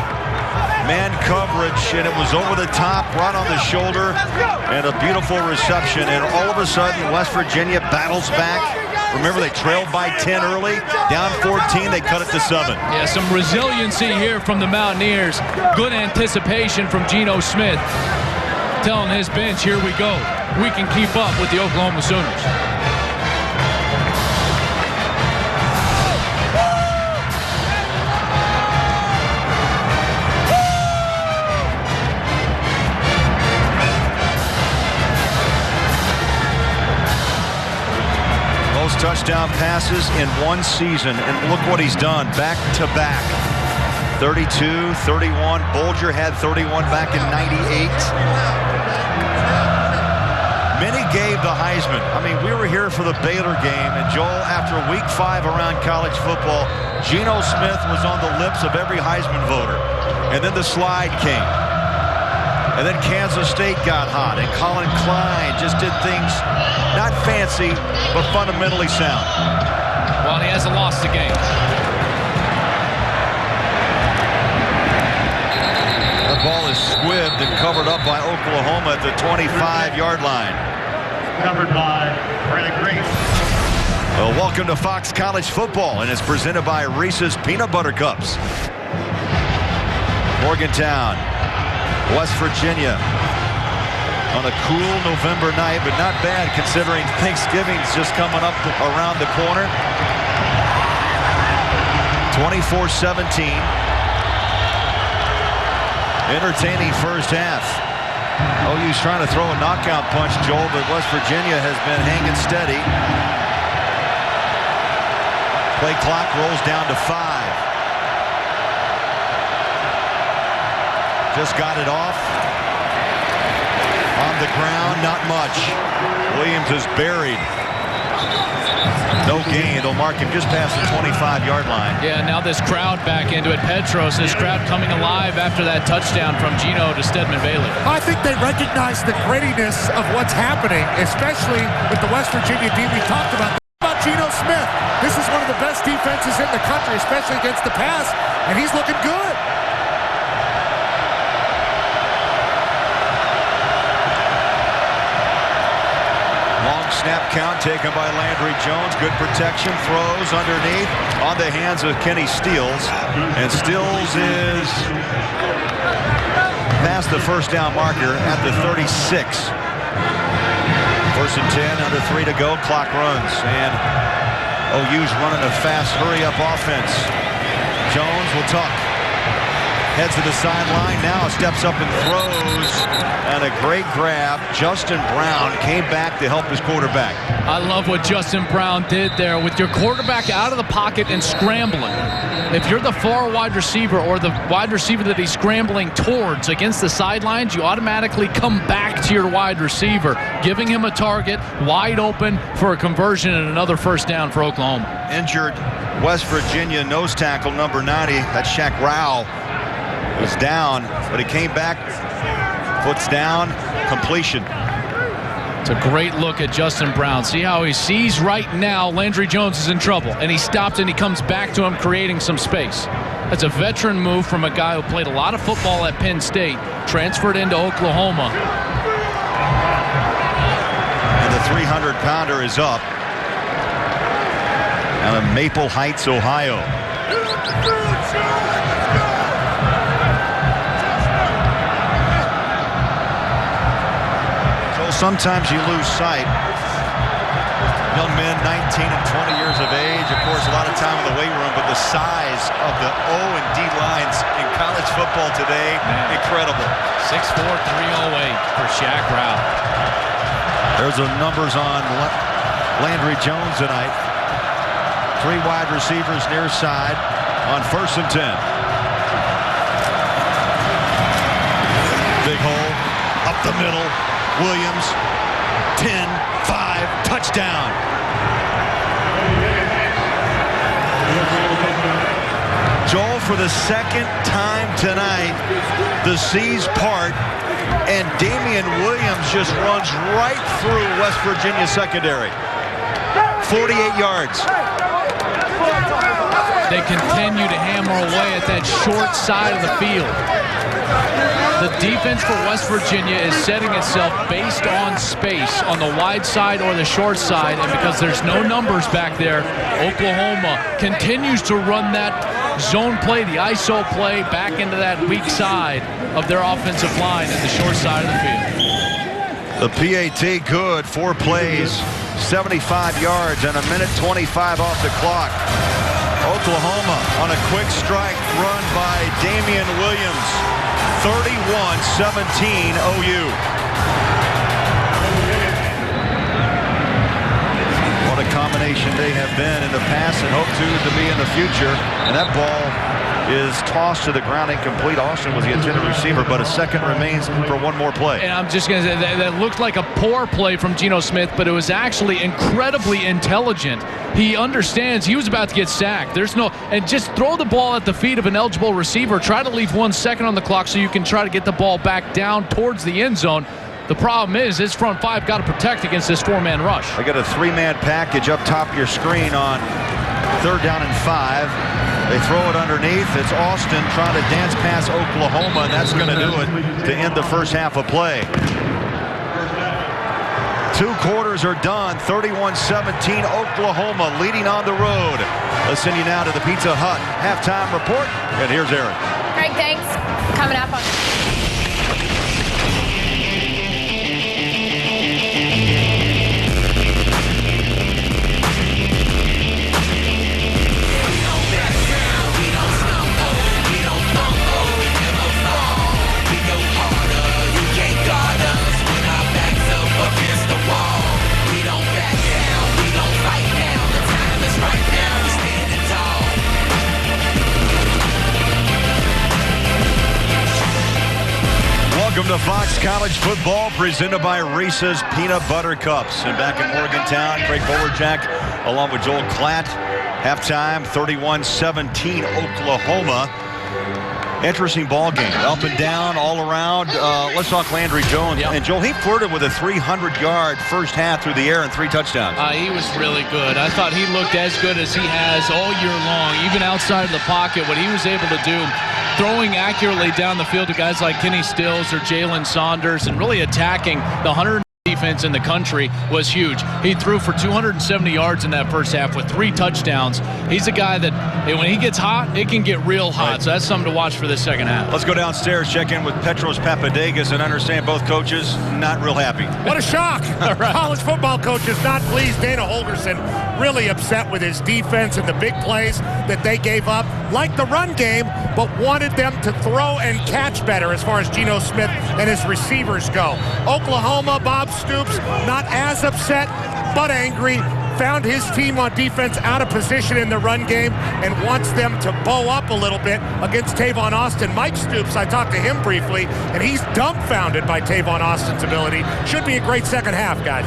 Man coverage, and it was over the top, right on the shoulder, and a beautiful reception. And all of a sudden, West Virginia battles back. Remember, they trailed by 10 early, down 14, they cut it to 7. Yeah, some resiliency here from the Mountaineers. Good anticipation from Geno Smith, telling his bench, here we go. We can keep up with the Oklahoma Sooners. Touchdown passes in one season, and look what he's done back to back. 32, 31. Bolger had 31 back in 98. Many gave the Heisman. I mean, we were here for the Baylor game, and Joel, after week 5 around college football, Geno Smith was on the lips of every Heisman voter. And then the slide came. And then Kansas State got hot, and Colin Klein just did things not fancy, but fundamentally sound. Well, he hasn't lost the game. The ball is squibbed and covered up by Oklahoma at the 25-yard line. Covered by Brandon Green. Well, welcome to Fox College Football, and it's presented by Reese's Peanut Butter Cups. Morgantown, West Virginia, on a cool November night, but not bad considering Thanksgiving's just coming up around the corner. 24-17. Entertaining first half. OU's trying to throw a knockout punch, Joel, but West Virginia has been hanging steady. Play clock rolls down to 5. Just got it off. On the ground, not much. Williams is buried. No gain. They'll mark him just past the 25-yard line. Yeah, now this crowd back into it. Petros, this crowd coming alive after that touchdown from Geno to Stedman Bailey. I think they recognize the grittiness of what's happening, especially with the West Virginia team we talked about. Geno Smith. This is one of the best defenses in the country, especially against the pass, and he's looking good. Snap count taken by Landry Jones. Good protection. Throws underneath on the hands of Kenny Stills. And Stills is past the first down marker at the 36. First and 10, under 3 to go. Clock runs. And OU's running a fast hurry-up offense. Jones will tuck. Heads to the sideline, now steps up and throws, and a great grab. Justin Brown came back to help his quarterback. I love what Justin Brown did there with your quarterback out of the pocket and scrambling. If you're the far wide receiver or the wide receiver that he's scrambling towards against the sidelines, you automatically come back to your wide receiver, giving him a target wide open for a conversion and another first down for Oklahoma. Injured West Virginia nose tackle number 90, that's Shaq Rao, was down, but he came back, foot's down, completion. It's a great look at Justin Brown. See how he sees right now Landry Jones is in trouble, and he stops and he comes back to him, creating some space. That's a veteran move from a guy who played a lot of football at Penn State, transferred into Oklahoma. And the 300-pounder is up out of Maple Heights, Ohio. Sometimes you lose sight. Young men, 19 and 20 years of age, of course, a lot of time in the weight room, but the size of the O and D lines in college football today, incredible. 6'4", 308 for Shaq Rao. There's the numbers on Landry Jones tonight. 3 wide receivers near side on 1st and 10. Big hole, up the middle. Williams, 10-5, touchdown. Joel, for the second time tonight, the C's part, and Damian Williams just runs right through West Virginia secondary. 48 yards. They continue to hammer away at that short side of the field. The defense for West Virginia is setting itself based on space on the wide side or the short side, and because there's no numbers back there, Oklahoma continues to run that zone play, the ISO play, back into that weak side of their offensive line at the short side of the field. The PAT good, 4 plays, 75 yards, and 1:25 off the clock. Oklahoma on a quick strike run by Damian Williams. 31-17 OU. What a combination they have been in the past and hope to be in the future. And that ball is tossed to the ground incomplete. Austin was the intended receiver, but a second remains for one more play. And I'm just going to say that looked like a poor play from Geno Smith, but it was actually incredibly intelligent. He understands he was about to get sacked. And just throw the ball at the feet of an eligible receiver. Try to leave 1 second on the clock so you can try to get the ball back down towards the end zone. The problem is his front 5 got to protect against this 4-man rush. I got a 3-man package up top of your screen on 3rd down and 5. They throw it underneath. It's Austin trying to dance past Oklahoma, and that's going to do it to end the first half of play. 2 quarters are done. 31-17, Oklahoma leading on the road. Let's send you now to the Pizza Hut halftime report. And here's Aaron. Greg, thanks. Coming up on... Welcome to Fox College Football, presented by Reese's Peanut Butter Cups. And back in Morgantown, Craig Bowerjack along with Joel Klatt. Halftime, 31-17, Oklahoma. Interesting ball game, up and down, all around. Let's talk Landry Jones. Yep. And Joel, he flirted with a 300-yard first half through the air and 3 touchdowns. He was really good. I thought he looked as good as he has all year long, even outside of the pocket. What he was able to do, throwing accurately down the field to guys like Kenny Stills or Jalen Saunders, and really attacking the 150 defense in the country, was huge. He threw for 270 yards in that first half with 3 touchdowns. He's a guy that when he gets hot, it can get real hot. Right. So that's something to watch for this second half. Let's go downstairs, check in with Petros Papadakis, and understand both coaches not real happy. What a shock. Right. College football coaches not pleased. Dana Holgorsen really upset with his defense and the big plays that they gave up. Liked the run game, but wanted them to throw and catch better as far as Geno Smith and his receivers go. Oklahoma, Bob Stoops, not as upset, but angry. Found his team on defense out of position in the run game and wants them to bow up a little bit against Tavon Austin. Mike Stoops, I talked to him briefly, and he's dumbfounded by Tavon Austin's ability. Should be a great second half, guys.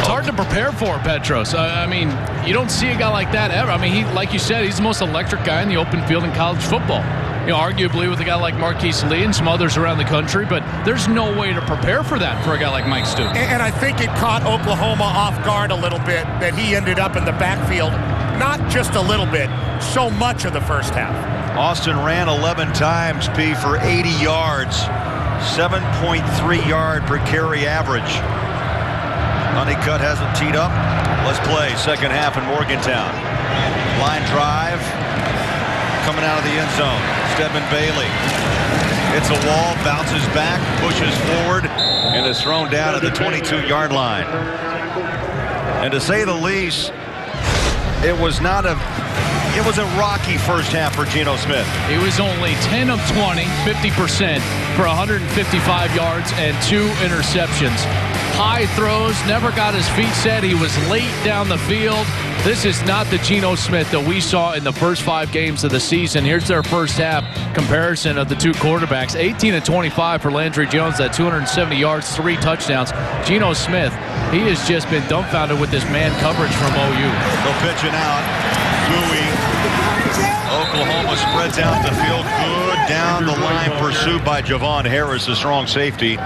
It's hard to prepare for, Petros. I mean, you don't see a guy like that ever. I mean, he, like you said, he's the most electric guy in the open field in college football. You know, arguably with a guy like Marquise Lee and some others around the country, but there's no way to prepare for that for a guy like Mike Stoops. And I think it caught Oklahoma off guard a little bit that he ended up in the backfield. Not just a little bit, so much of the first half. Austin ran 11 times, P, for 80 yards, 7.3 yard per carry average. Honeycutt has it teed up. Let's play second half in Morgantown. Line drive. Coming out of the end zone, Stedman Bailey hits a wall, bounces back, pushes forward, and is thrown down at the 22-yard line. And to say the least, it was a rocky first half for Geno Smith. He was only 10 of 20, 50% for 155 yards and 2 interceptions. High throws, never got his feet set. He was late down the field. This is not the Geno Smith that we saw in the first 5 games of the season. Here's their first half comparison of the 2 quarterbacks. 18 of 25 for Landry Jones, at 270 yards, 3 touchdowns. Geno Smith, he has just been dumbfounded with this man coverage from OU. They'll pitch it out. Bowie. Oklahoma spreads out the field. Good down the line, pursued by Javon Harris, the strong safety.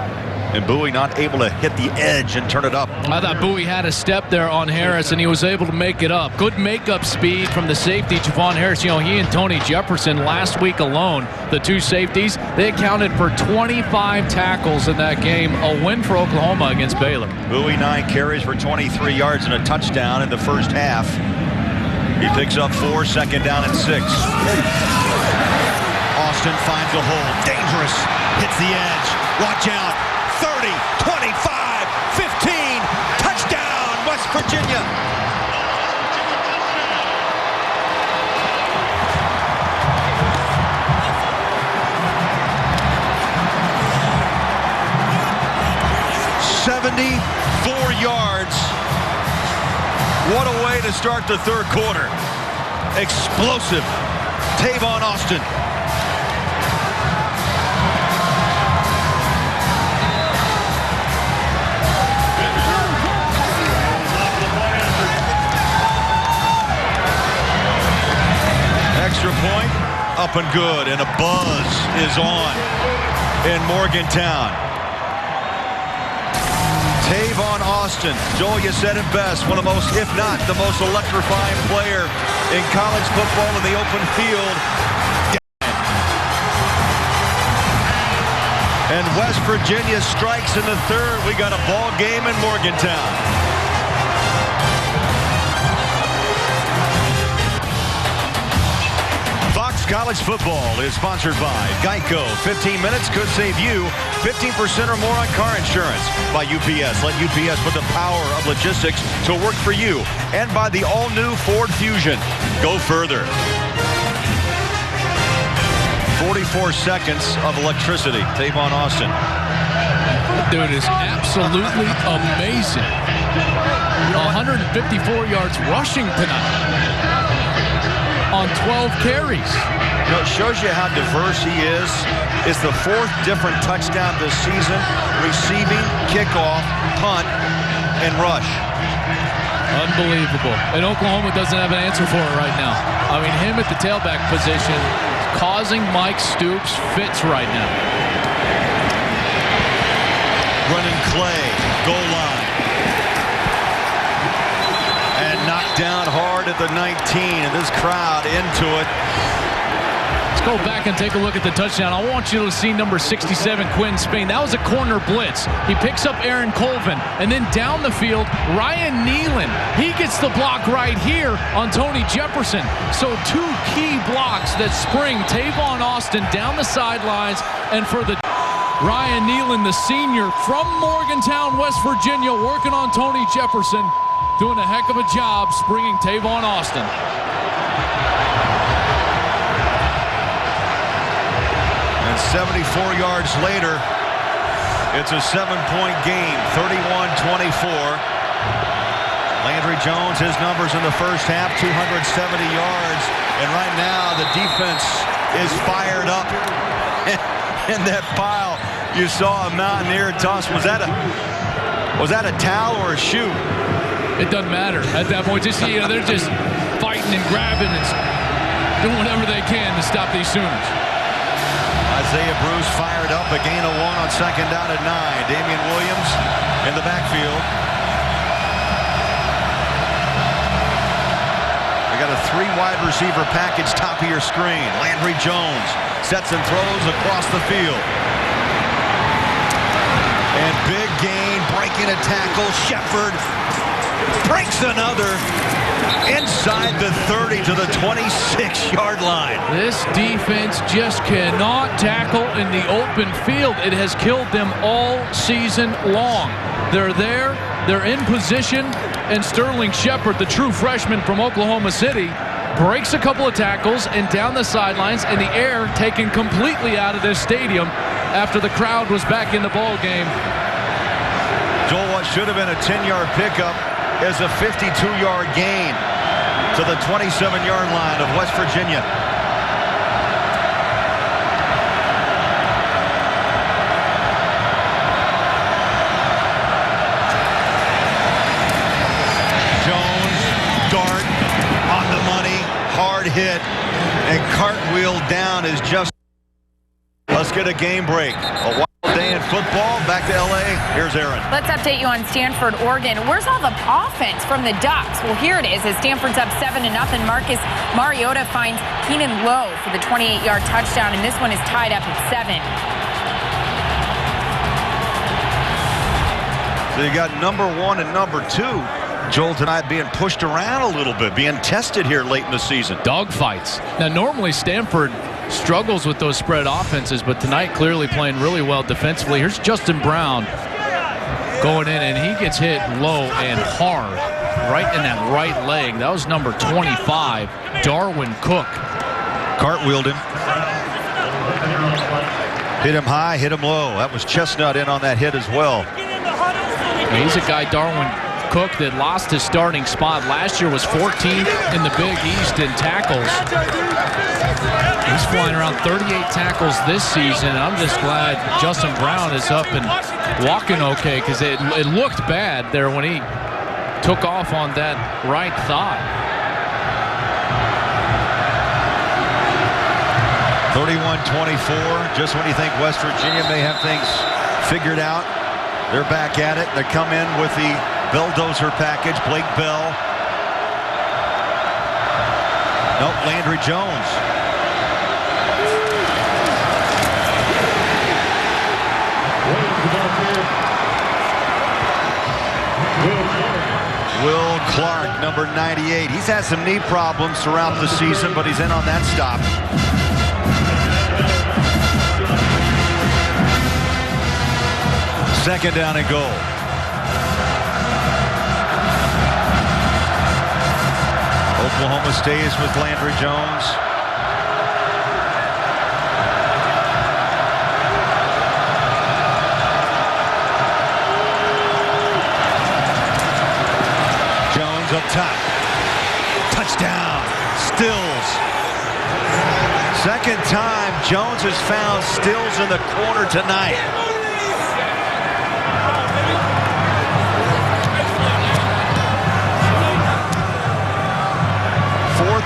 And Bowie not able to hit the edge and turn it up. I thought Bowie had a step there on Harris, and he was able to make it up. Good makeup speed from the safety, Javon Harris. You know, he and Tony Jefferson last week alone, the 2 safeties, they accounted for 25 tackles in that game. A win for Oklahoma against Baylor. Bowie 9 carries for 23 yards and a touchdown in the first half. He picks up 4, second down and 6. Austin finds a hole. Dangerous. Hits the edge. Watch out. 30, 25, 15, touchdown, West Virginia. $74 yards. What a way to start the third quarter. Explosive. Tavon Austin. Extra point, up and good, and a buzz is on in Morgantown. Tavon Austin, Joel, you said it best, one of the most, if not the most electrifying player in college football in the open field. And West Virginia strikes in the third. We got a ball game in Morgantown. College football is sponsored by Geico. 15 minutes could save you 15% or more on car insurance. By UPS. Let UPS put the power of logistics to work for you. And by the all-new Ford Fusion. Go further. 44 seconds of electricity. Tavon Austin. Dude is absolutely amazing. 154 yards rushing tonight on 12 carries. You know, it shows you how diverse he is. It's the 4th different touchdown this season. Receiving, kickoff, punt, and rush. Unbelievable. And Oklahoma doesn't have an answer for it right now. I mean, him at the tailback position causing Mike Stoops fits right now. Running Clay, goal line. And knocked down hard at the 19, and this crowd into it. Let's go back and take a look at the touchdown. I want you to see number 67, Quinn Spain. That was a corner blitz. He picks up Aaron Colvin, and then down the field, Ryan Nealon. He gets the block right here on Tony Jefferson. So 2 key blocks that spring Tavon Austin down the sidelines, and for the Ryan Nealon, the senior from Morgantown, West Virginia, working on Tony Jefferson, doing a heck of a job springing Tavon Austin. And 74 yards later, it's a 7-point game, 31-24. Landry Jones, his numbers in the first half, 270 yards. And right now, the defense is fired up. In that pile, you saw a Mountaineer toss. Was that a towel or a shoe? It doesn't matter at that point. Just, they're just fighting and grabbing and doing whatever they can to stop these Sooners. Isaiah Bruce fired up, a gain of 1 on second down at 9. Damian Williams in the backfield. They got a 3-wide receiver package top of your screen. Landry Jones sets and throws across the field. And big gain, breaking a tackle. Shepard breaks another inside the 30 to the 26-yard line. This defense just cannot tackle in the open field. It has killed them all season long. They're there, they're in position, and Sterling Shepard, the true freshman from Oklahoma City, breaks a couple of tackles and down the sidelines, and the air taken completely out of this stadium after the crowd was back in the ball game. Joel, what should have been a 10-yard pickup is a 52-yard gain to the 27-yard line of West Virginia. Jones, dart on the money, hard hit, and cartwheel down is just. Let's get a game break. A wild day in football. Back to L.A. Here's Aaron. Let's update you on Stanford, Oregon. Where's all the offense from the Ducks? Well, here it is as Stanford's up 7-0. Marcus Mariota finds Keenan Lowe for the 28-yard touchdown, and this one is tied up at 7. So you got number 1 and number 2. Joel, tonight being pushed around a little bit, being tested here late in the season. Dogfights. Now, normally Stanford struggles with those spread offenses, but tonight clearly playing really well defensively. Here's Justin Brown going in, and he gets hit low and hard right in that right leg. That was number 25, Darwin Cook. Cartwheeled him. Hit him high, hit him low. That was Chestnut in on that hit as well. He's a guy, Darwin Cook, that lost his starting spot. Last year was 14th in the Big East in tackles. He's flying around 38 tackles this season, and I'm just glad Justin Brown is up and walking okay, because it looked bad there when he took off on that right thigh. 31-24, just when you think West Virginia may have things figured out, they're back at it. They come in with the Belldozer package. Blake Bell. Nope, Landry Jones. Will Clark, number 98. He's had some knee problems throughout the season, but he's in on that stop. Second down and goal. Oklahoma stays with Landry Jones. Jones up top. Touchdown. Stills. Second time Jones has found Stills in the corner tonight.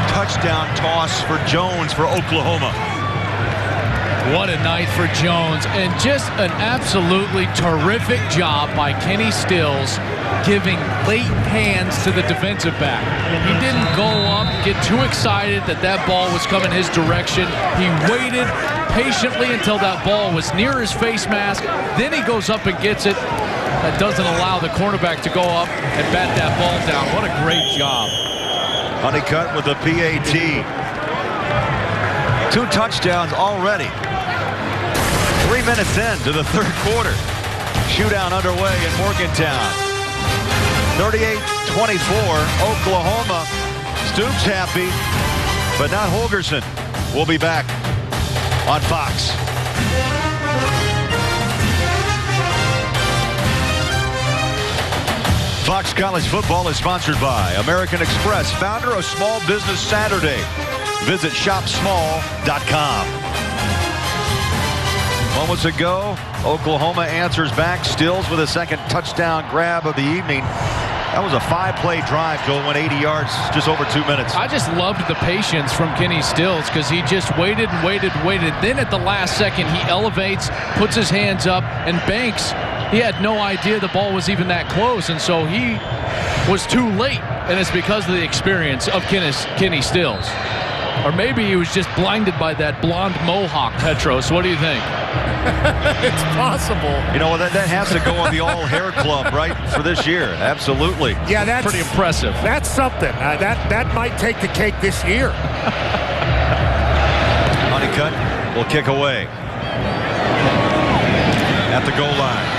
Touchdown toss for Jones for Oklahoma. What a night for Jones, and just an absolutely terrific job by Kenny Stills giving late hands to the defensive back. He didn't go up, get too excited that that ball was coming his direction. He waited patiently until that ball was near his face mask. Then he goes up and gets it. That doesn't allow the cornerback to go up and bat that ball down. What a great job. Honeycutt with the PAT. 2 touchdowns already. 3 minutes into the third quarter. Shootout underway in Morgantown. 38-24, Oklahoma. Stoops happy, but not Holgerson. We'll be back on Fox. Fox College Football is sponsored by American Express, founder of Small Business Saturday. Visit shopsmall.com. Moments ago, Oklahoma answers back. Stills with a second touchdown grab of the evening. That was a 5-play drive. Joel went 80 yards, just over 2 minutes. I just loved the patience from Kenny Stills because he just waited and waited and waited. Then at the last second, he elevates, puts his hands up, and banks. He had no idea the ball was even that close, and so he was too late. And it's because of the experience of Kenny Stills. Or maybe he was just blinded by that blonde mohawk, Petros. What do you think? It's possible. You know, that has to go on the all-hair club, right, for this year. Absolutely. Yeah, that's pretty impressive. That's something. That might take the cake this year. Honeycutt will kick away at the goal line.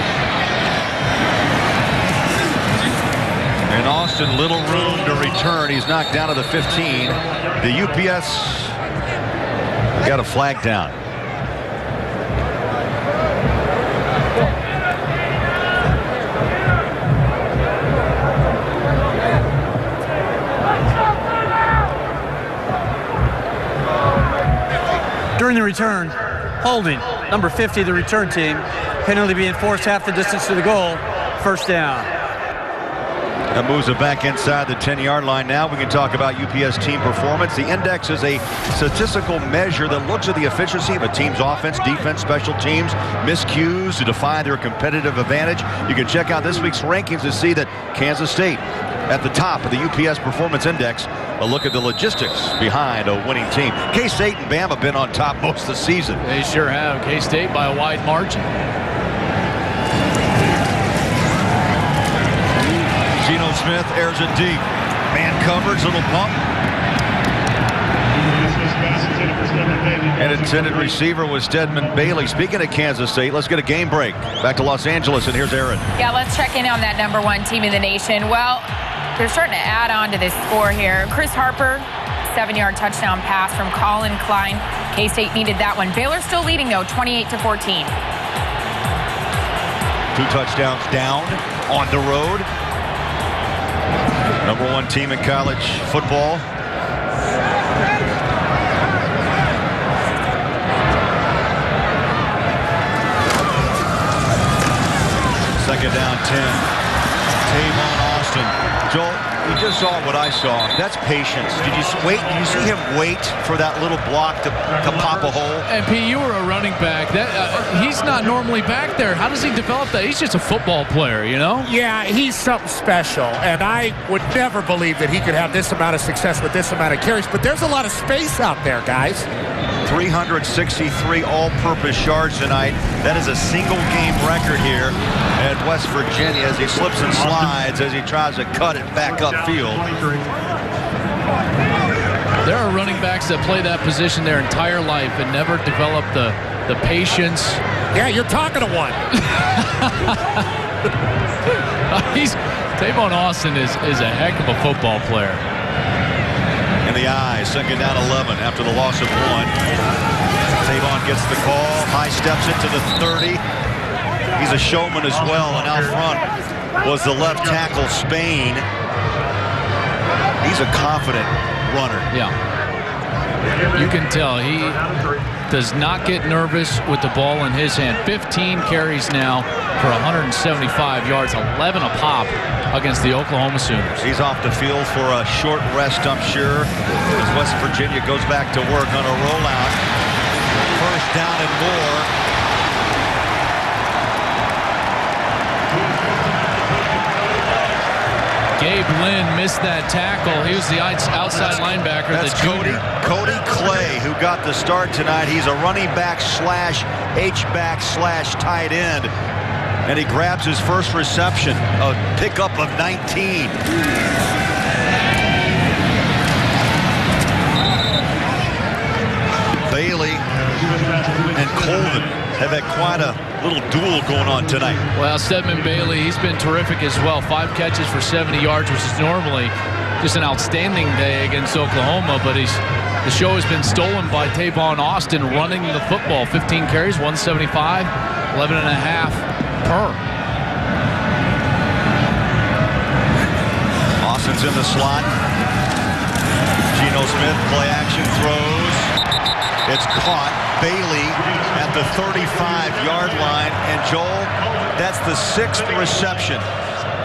And Austin, little room to return. He's knocked down to the 15. The UPS got a flag down. During the return, holding, number 50, the return team. Penalty being forced half the distance to the goal. First down. That moves it back inside the 10-yard line. Now we can talk about UPS team performance. The index is a statistical measure that looks at the efficiency of a team's offense, defense, special teams, miscues to define their competitive advantage. You can check out this week's rankings to see that Kansas State at the top of the UPS Performance Index. A look at the logistics behind a winning team. K-State and Bama have been on top most of the season. They sure have. K-State by a wide margin. Geno Smith airs it deep. Man coverage, little bump. And intended receiver was Stedman Bailey. Speaking of Kansas State, let's get a game break. Back to Los Angeles, and here's Aaron. Yeah, let's check in on that #1 team in the nation. Well, they're starting to add on to this score here. Chris Harper, 7-yard touchdown pass from Colin Klein. K-State needed that one. Baylor still leading, though, 28-14. 2 touchdowns down on the road. #1 team in college football. Second down 10. Tavon Austin. Joel, you just saw what I saw. That's patience. Did you see him wait for that little block to pop a hole? And P, you were a running back. He's not normally back there. How does he develop that? He's just a football player, you know? Yeah, he's something special, and I would never believe that he could have this amount of success with this amount of carries, but there's a lot of space out there, guys. 363 all-purpose yards tonight. That is a single-game record here at West Virginia as he slips and slides as he tries to cut it back upfield. There are running backs that play that position their entire life and never develop the patience. Yeah, you're talking to one. Tavon Austin is a heck of a football player. In the eye, second down 11 after the loss of 1. Tavon gets the call, high steps into the 30. He's a showman as well, and out front was the left tackle, Spain. He's a confident runner. Yeah. You can tell he does not get nervous with the ball in his hand. 15 carries now for 175 yards, 11 a pop against the Oklahoma Sooners. He's off the field for a short rest, I'm sure, as West Virginia goes back to work on a rollout. First down and more. Gabe Lynn missed that tackle. He was the outside linebacker. That's Cody Clay, who got the start tonight. He's a running back slash H-back slash tight end. And he grabs his first reception, a pickup of 19. Bailey and Colvin have had quite a little duel going on tonight. Well, Stedman Bailey, he's been terrific as well. 5 catches for 70 yards, which is normally just an outstanding day against Oklahoma, but the show has been stolen by Tavon Austin running the football. 15 carries, 175, 11.5 per. Austin's in the slot. Geno Smith, play action throws. It's caught. Bailey at the 35-yard line. And Joel, that's the 6th reception.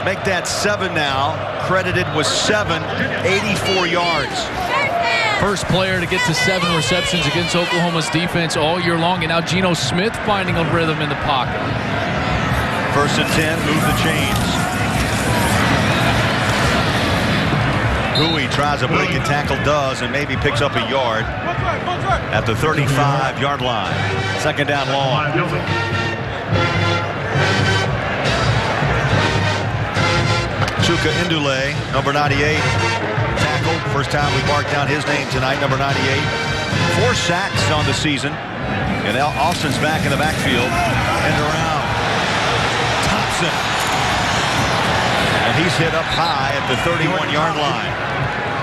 Make that 7 now. Credited with 7, 84 yards. First player to get to 7 receptions against Oklahoma's defense all year long. And now Geno Smith finding a rhythm in the pocket. 1st and 10, move the chains. Bowie tries a break and tackle, does, and maybe picks up a yard at the 35-yard line. 2nd down long. Chuka Indule, number 98, tackled. First time we marked down his name tonight, number 98. 4 sacks on the season. And Austin's back in the backfield. And around. Thompson. And he's hit up high at the 31-yard line.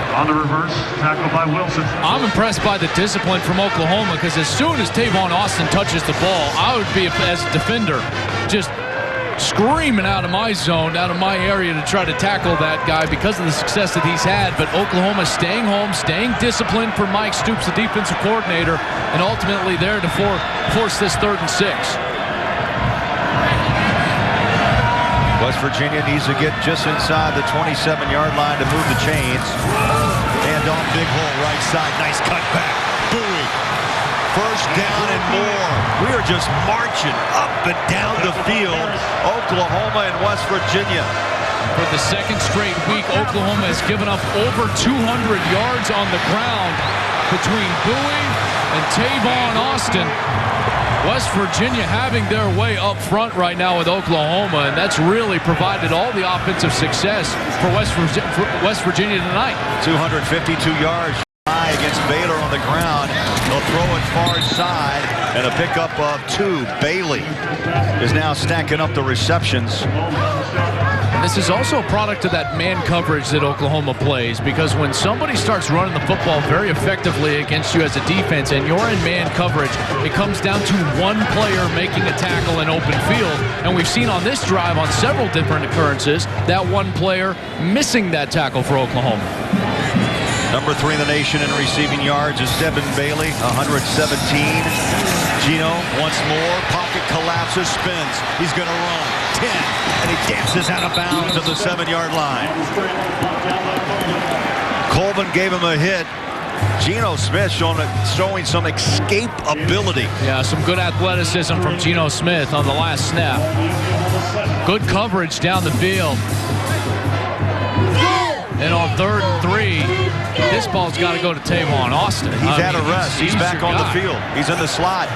On the reverse, tackled by Wilson. I'm impressed by the discipline from Oklahoma, because as soon as Tavon Austin touches the ball, I would be, as a defender, just screaming out of my zone, out of my area to try to tackle that guy because of the success that he's had. But Oklahoma staying home, staying disciplined for Mike Stoops, the defensive coordinator, and ultimately there to force this 3rd and 6. West Virginia needs to get just inside the 27-yard line to move the chains. And on big hole right side. Nice cutback. Bowie. 1st down and more. We are just marching up and down the field. Oklahoma and West Virginia. For the 2nd straight week, Oklahoma has given up over 200 yards on the ground between Bowie and Tavon Austin. West Virginia having their way up front right now with Oklahoma, and that's really provided all the offensive success for West Virginia tonight. 252 yards high against Baylor on the ground. They'll throw it far side, and a pickup of 2. Bailey is now stacking up the receptions. And this is also a product of that man coverage that Oklahoma plays, because when somebody starts running the football very effectively against you as a defense and you're in man coverage, it comes down to one player making a tackle in open field. And we've seen on this drive on several different occurrences that one player missing that tackle for Oklahoma. Number 3 in the nation in receiving yards is Stedman Bailey, 117. Geno once more, pocket collapses, spins. He's going to run. 10, and he dances out of bounds at the 7-yard line. Colvin gave him a hit. Geno Smith showing some escape ability. Yeah, some good athleticism from Geno Smith on the last snap. Good coverage down the field. And on 3rd and 3, this ball's got to go to Tavon Austin. He's at a rest. He's back on the field. He's in the slot.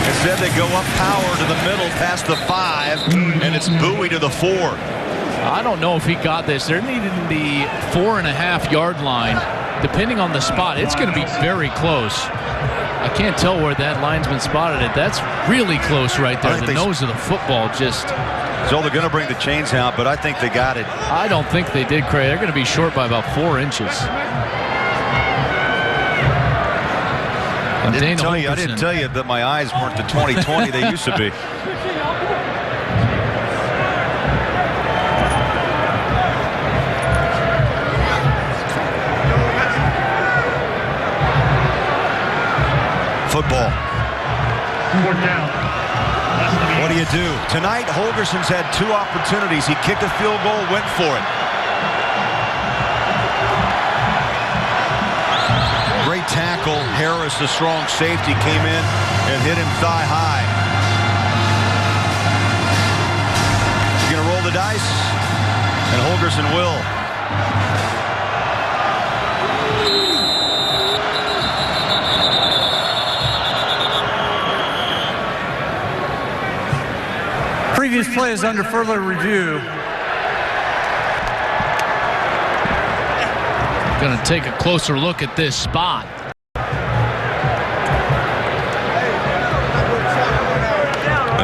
Instead, they go up power to the middle past the 5, and it's Bowie to the 4. I don't know if he got this. They're needing the 4.5-yard line. Depending on the spot, it's going to be very close. I can't tell where that linesman spotted it. That's really close right there. The nose of the football just... So they're going to bring the chains out, but I think they got it. I don't think they did, Craig. They're going to be short by about 4 inches. I didn't tell you that my eyes weren't the 20/20 they used to be. Football. 4th down. What do you do? Tonight, Holgerson's had 2 opportunities. He kicked a field goal, went for it. Great tackle. Harris, the strong safety, came in and hit him thigh high. You're going to roll the dice, and Holgerson Holgorsen will. Previous play is under further review. Going to take a closer look at this spot.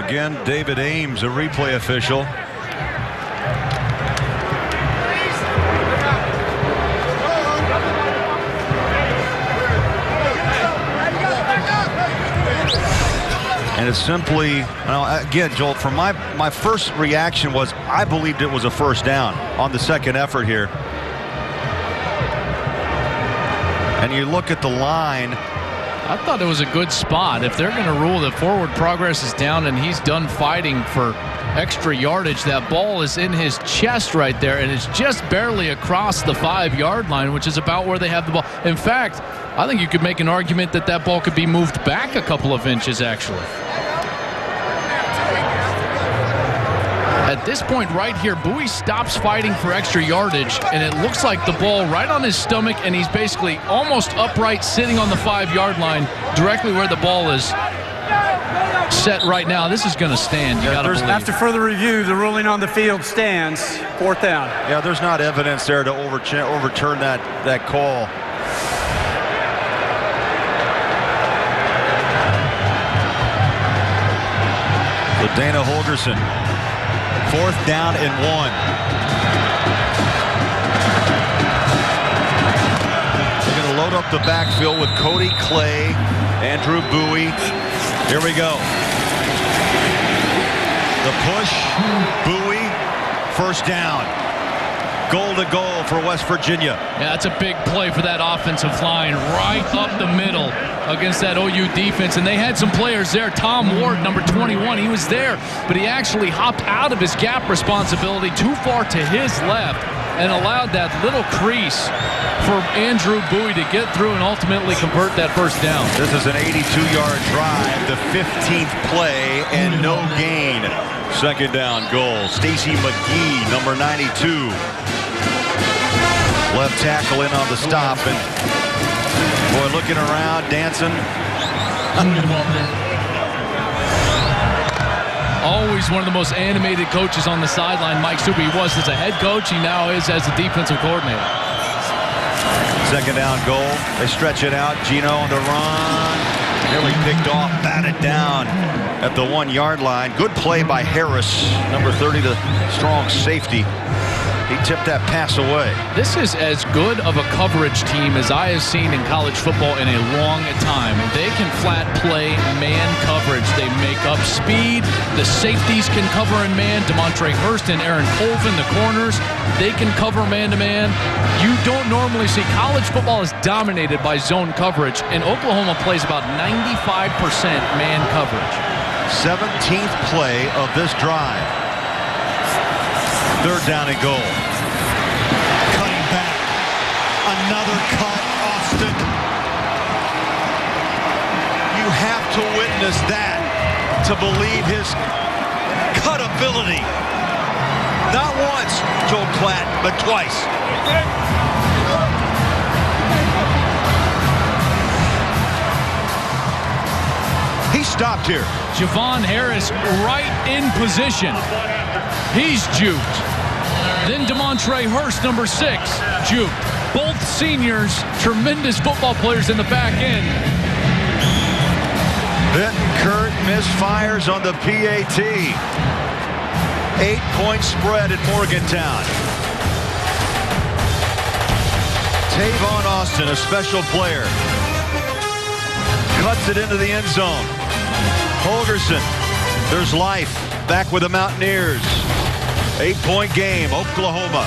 Again, David Ames, a replay official. And it's simply, again, Joel, from my first reaction was I believed it was a first down on the second effort here. And you look at the line. I thought it was a good spot. If they're going to rule that forward progress is down and he's done fighting for extra yardage, that ball is in his chest right there, and it's just barely across the 5-yard line, which is about where they have the ball. In fact, I think you could make an argument that that ball could be moved back a couple of inches, actually. At this point right here, Bowie stops fighting for extra yardage, and it looks like the ball right on his stomach, and he's basically almost upright, sitting on the 5-yard line, directly where the ball is set right now. This is going to stand. You gotta believe. After further review, the ruling on the field stands. 4th down. Yeah, there's not evidence there to overturn that call. So Dana Holgorsen. 4th down and 1. They're going to load up the backfield with Cody Clay, Andrew Bowie. Here we go. The push, Bowie, first down. Goal to goal for West Virginia. Yeah, that's a big play for that offensive line, right up the middle against that OU defense. And they had some players there. Tom Ward, number 21, he was there, but he actually hopped out of his gap responsibility too far to his left and allowed that little crease for Andrew Bowie to get through and ultimately convert that first down. This is an 82-yard drive, the 15th play, and no gain. Second down goal. Stacy McGee, number 92. Left tackle in on the stop, and boy, looking around, dancing. Always one of the most animated coaches on the sideline, Mike Suba. He was as a head coach. He now is as a defensive coordinator. Second down goal. They stretch it out. Gino on the run. Nearly picked off, batted down at the 1-yard line. Good play by Harris, number 30, the strong safety. He tipped that pass away. This is as good of a coverage team as I have seen in college football in a long time. They can flat play man coverage. They make up speed. The safeties can cover in man. Demontre Hurst and Aaron Colvin, the corners, they can cover man-to-man. You don't normally see college football is dominated by zone coverage, and Oklahoma plays about 95% man coverage. 17th play of this drive. 3rd down and goal. Cutting back. Another cut, Austin. You have to witness that to believe his cut ability. Not once, Joe Klatt, but twice. He stopped here. Javon Harris right in position. He's juked. Then Demontre Hurst, number 6, juked. Both seniors, tremendous football players in the back end. Bittenkurt misfires on the PAT. 8-point spread at Morgantown. Tavon Austin, a special player, cuts it into the end zone. Holgorsen, there's life. Back with the Mountaineers. 8-point game, Oklahoma.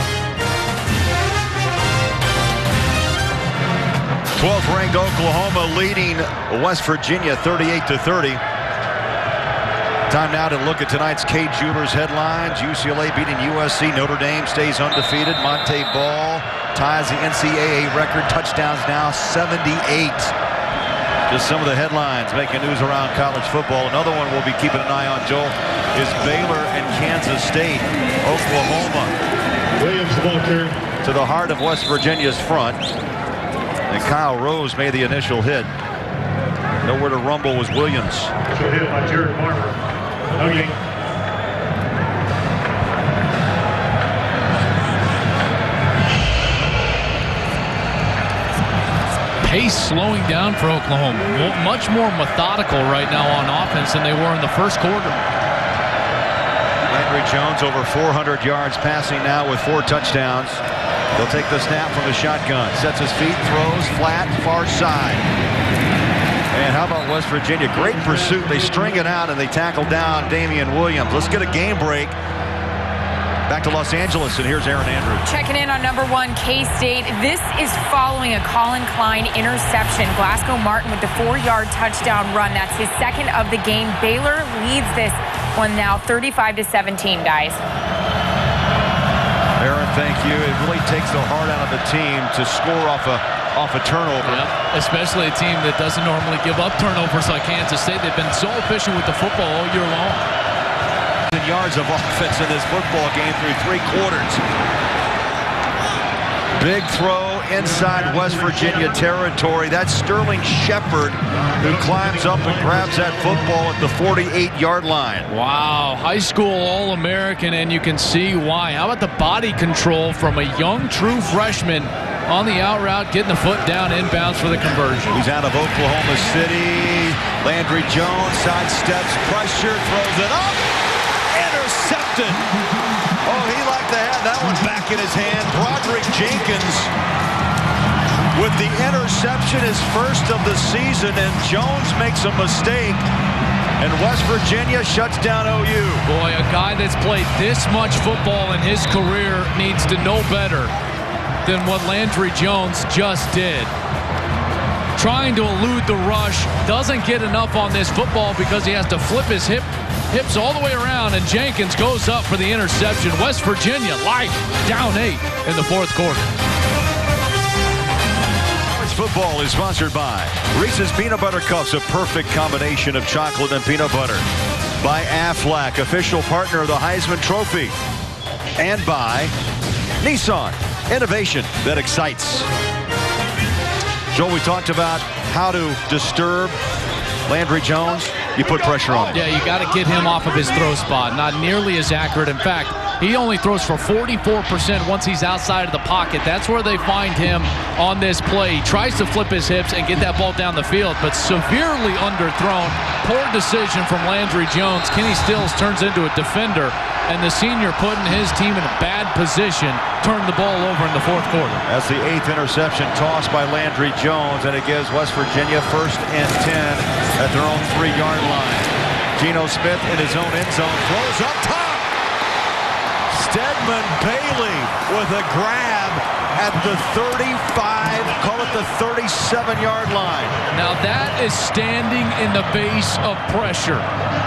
12th ranked Oklahoma leading West Virginia 38-30. Time now to look at tonight's Cade Jewelers headlines. UCLA beating USC. Notre Dame stays undefeated. Monte Ball ties the NCAA record. Touchdowns now 78. Just some of the headlines making news around college football. Another one we'll be keeping an eye on, Joel, is Baylor and Kansas State. Oklahoma Ball carrier. to the heart of West Virginia's front. And Kyle Rose made the initial hit. Nowhere to rumble was Williams. Initial hit by Jared Barber. No yank. Pace slowing down for Oklahoma. Much more methodical right now on offense than they were in the first quarter. Landry Jones over 400 yards passing now with 4 touchdowns. He'll take the snap from the shotgun. Sets his feet, throws flat, far side. And how about West Virginia? Great pursuit. They string it out and they tackle down Damian Williams. Let's get a game break. Back to Los Angeles, and here's Aaron Andrews. Checking in on #1 K-State. This is following a Colin Klein interception. Glasgow Martin with the 4-yard touchdown run. That's his second of the game. Baylor leads this one now 35-17, guys. Aaron, thank you. It really takes the heart out of the team to score off a turnover. Yep. Especially a team that doesn't normally give up turnovers like Kansas State. They've been so efficient with the football all year long. Yards of offense in this football game through 3 quarters. Big throw inside West Virginia territory. That's Sterling Shepard who climbs up and grabs that football at the 48-yard line. Wow, high school All-American, and you can see why. How about the body control from a young true freshman on the out route, getting the foot down inbounds for the conversion. He's out of Oklahoma City. Landry Jones sidesteps, pressure, throws it up. Intercepted. Oh, he liked to have that one back in his hand. Broderick Jenkins with the interception, his first of the season, and Jones makes a mistake, and West Virginia shuts down OU. Boy, a guy that's played this much football in his career needs to know better than what Landry Jones just did. Trying to elude the rush, doesn't get enough on this football because he has to flip his hips all the way around, and Jenkins goes up for the interception. West Virginia life down 8 in the 4th quarter. College football is sponsored by Reese's Peanut Butter Cups, a perfect combination of chocolate and peanut butter. By Aflac, official partner of the Heisman Trophy. And by Nissan, innovation that excites. Joel, we talked about how to disturb Landry Jones. You put pressure on him. Yeah, you got to get him off of his throw spot. Not nearly as accurate. In fact, he only throws for 44% once he's outside of the pocket. That's where they find him on this play. He tries to flip his hips and get that ball down the field, but severely underthrown. Poor decision from Landry Jones. Kenny Stills turns into a defender, and the senior putting his team in a bad position turned the ball over in the 4th quarter. That's the 8th interception tossed by Landry Jones, and it gives West Virginia 1st and 10 at their own 3-yard line. Geno Smith in his own end zone, throws up top. Stedman Bailey with a grab at the 35, call it the 37-yard line. Now that is standing in the face of pressure.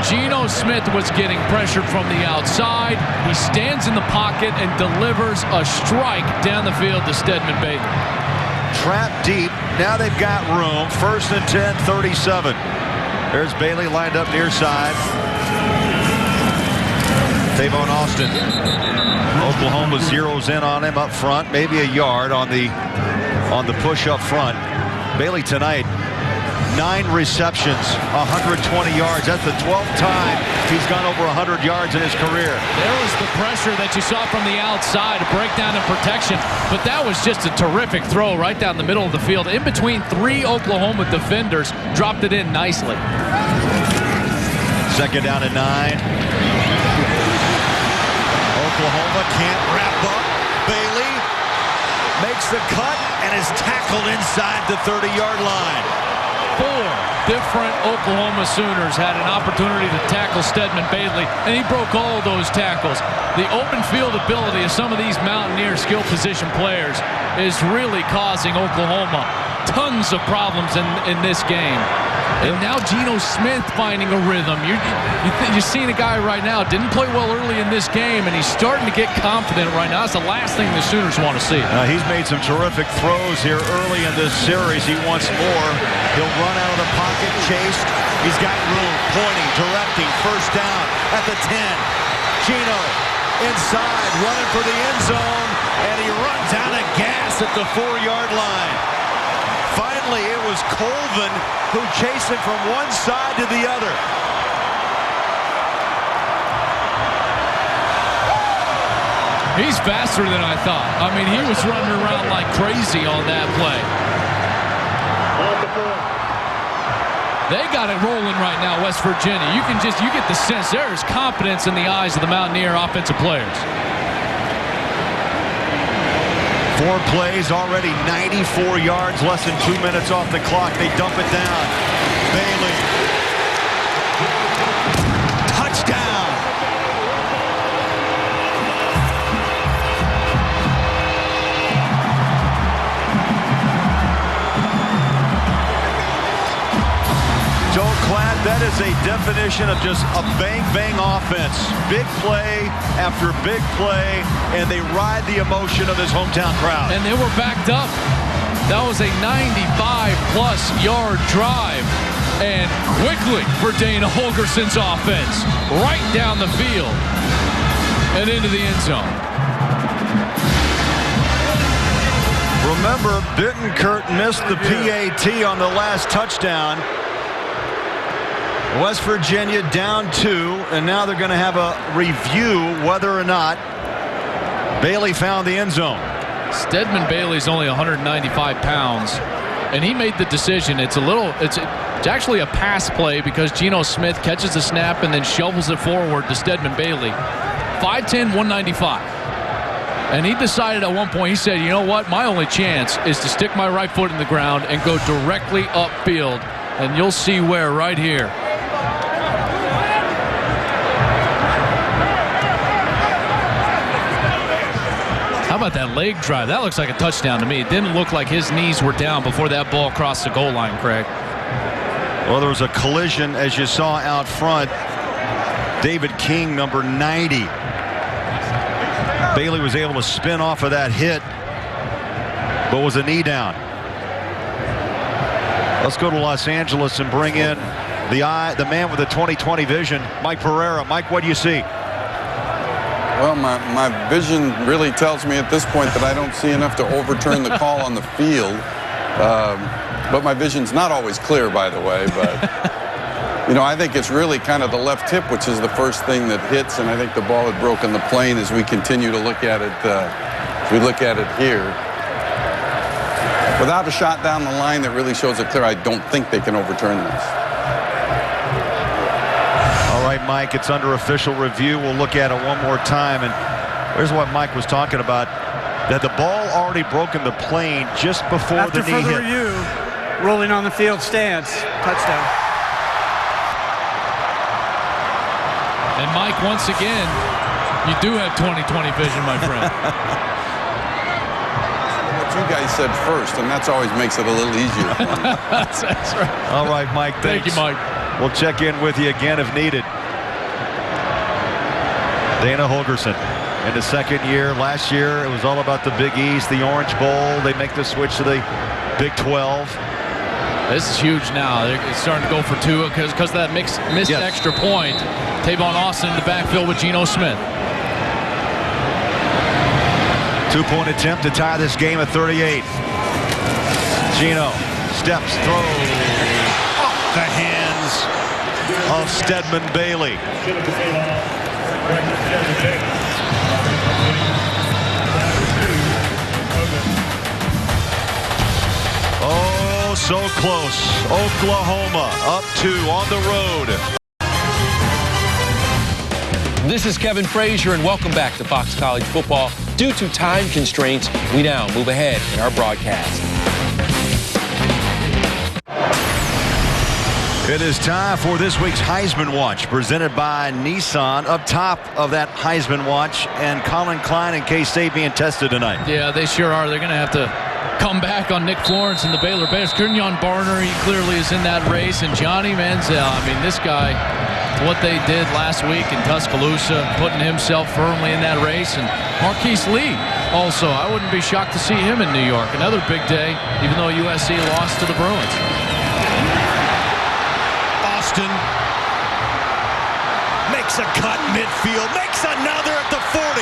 Geno Smith was getting pressured from the outside. He stands in the pocket and delivers a strike down the field to Stedman Bailey. Trapped deep. Now they've got room. 1st and 10, 37. There's Bailey lined up near side. Tavon Austin. Oklahoma zeroes in on him up front. Maybe a yard on the push up front. Bailey tonight, 9 receptions, 120 yards. That's the 12th time he's gone over 100 yards in his career. There was the pressure that you saw from the outside, a breakdown in protection, but that was just a terrific throw right down the middle of the field. In between 3 Oklahoma defenders, dropped it in nicely. 2nd down and 9. Oklahoma can't wrap up. Bailey makes the cut and is tackled inside the 30-yard line. 4 different Oklahoma Sooners had an opportunity to tackle Stedman Bailey, and he broke all those tackles. The open field ability of some of these Mountaineer skill position players is really causing Oklahoma tons of problems in this game. And now Geno Smith finding a rhythm. You're seeing a guy right now, didn't play well early in this game, and he's starting to get confident right now. That's the last thing the Sooners want to see. He's made some terrific throws here early in this series. He wants more. He'll run out of the pocket, chased. He's got room, pointing, directing, 1st down at the 10. Geno inside, running for the end zone, and he runs out of gas at the 4-yard line. Finally, it was Colvin who chased him from one side to the other. He's faster than I thought. I mean, he was running around like crazy on that play. They got it rolling right now, West Virginia. You get the sense there is confidence in the eyes of the Mountaineer offensive players. 4 plays, already 94 yards, less than 2 minutes off the clock. They dump it down. Bailey. Touchdown. Joe Klatt, that is a definition of just a bang-bang offense. Big play after big play, and they ride the emotion of his hometown crowd. And they were backed up. That was a 95-plus yard drive. And quickly for Dana Holgerson's offense. Right down the field and into the end zone. Remember, Bittenkurt missed the PAT on the last touchdown. West Virginia down 2, and now they're going to have a review whether or not Bailey found the end zone. Stedman Bailey's only 195 pounds, and he made the decision. It's actually a pass play because Geno Smith catches the snap and then shovels it forward to Stedman Bailey. 5'10", 195. And he decided at one point, he said, you know what, my only chance is to stick my right foot in the ground and go directly upfield, and you'll see where right here. How about that leg drive? That looks like a touchdown to me. It didn't look like his knees were down before that ball crossed the goal line, Craig. Well, there was a collision, as you saw out front. David King, number 90. Bailey was able to spin off of that hit, but was a knee down. Let's go to Los Angeles and bring in the man with the 20/20 vision, Mike Pereira. Mike, what do you see? Well, my vision really tells me at this point that I don't see enough to overturn the call on the field. But my vision's not always clear, by the way. But, you know, I think it's really kind of the left hip, which is the first thing that hits. And I think the ball had broken the plane as we continue to look at it. Here. Without a shot down the line that really shows it clear, I don't think they can overturn this. All right, Mike, it's under official review. We'll look at it one more time. And here's what Mike was talking about, that the ball already broken the plane just before the knee hit. After further review, rolling on the field stance, touchdown. And Mike, once again, you do have 20/20 vision, my friend. What you guys said first, and that's always makes it a little easier for me. That's right. All right, Mike, thanks. Thank you, Mike. We'll check in with you again if needed. Dana Holgerson in the second year. Last year, it was all about the Big East, the Orange Bowl. They make the switch to the Big 12. This is huge now. They're starting to go for two because of that missed extra point. Tavon Austin in the backfield with Geno Smith. 2-point attempt to tie this game at 38. Geno steps, throws off the hands of Stedman Bailey. Oh, so close. Oklahoma up 2 on the road. This is Kevin Frazier, and welcome back to Fox College Football. Due to time constraints, we now move ahead in our broadcast. It is time for this week's Heisman Watch, presented by Nissan. Up top of that Heisman Watch, and Colin Klein and K-State being tested tonight. Yeah, they sure are. They're going to have to come back on Nick Florence and the Baylor Bears. Kenyon Barner, he clearly is in that race. And Johnny Manziel, I mean, this guy, what they did last week in Tuscaloosa, putting himself firmly in that race. And Marquise Lee also, I wouldn't be shocked to see him in New York. Another big day, even though USC lost to the Bruins. Austin makes a cut midfield, makes another at the 40.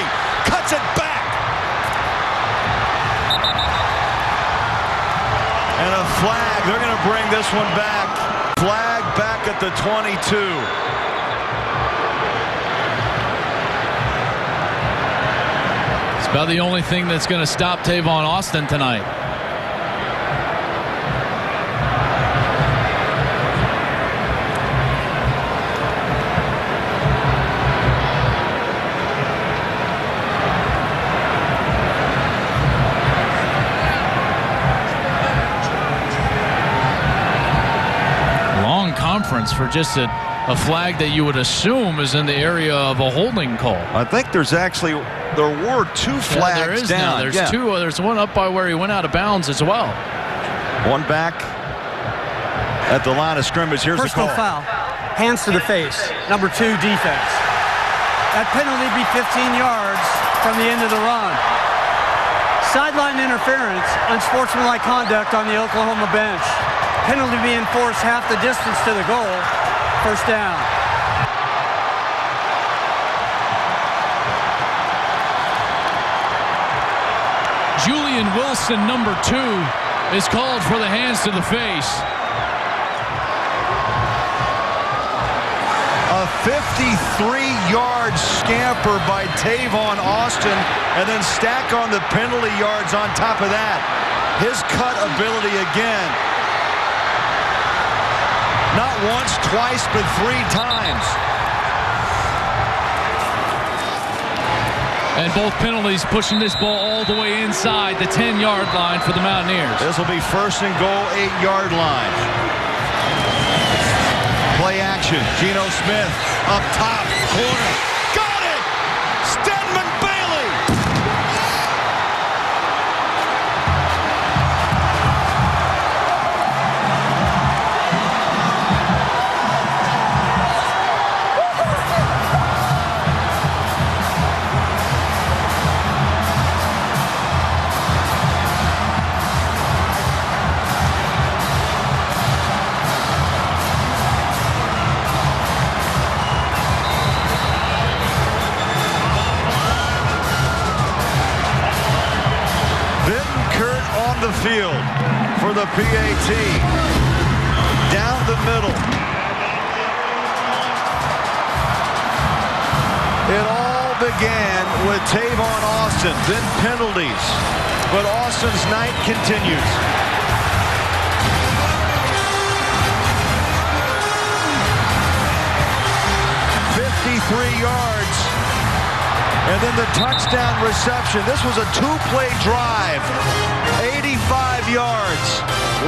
flag. They're going to bring this one back. Flag back at the 22. It's about the only thing that's going to stop Tavon Austin tonight. For just a flag that you would assume is in the area of a holding call. I think there were two flags there is down. Now. There's two. There's one up by where he went out of bounds as well. One back at the line of scrimmage. Here's Personal the call. foul. Hands to the face. Number 2 defense. That penalty be 15 yards from the end of the run. Sideline interference, unsportsmanlike conduct on the Oklahoma bench. Penalty being enforced half the distance to the goal. First down. Julian Wilson, number 2, is called for the hands to the face. A 53-yard scamper by Tavon Austin, and then stack on the penalty yards on top of that. His cut ability again. Not once, twice, but 3 times. And both penalties pushing this ball all the way inside the 10-yard line for the Mountaineers. This will be first and goal, 8-yard line. Play action. Geno Smith up top, corner. Got it! Stedman Bailey! Field for the PAT. Down the middle. It all began with Tavon Austin, then penalties. But Austin's night continues. "53 yards. And then the touchdown reception. This was a 2-play drive. 85 yards.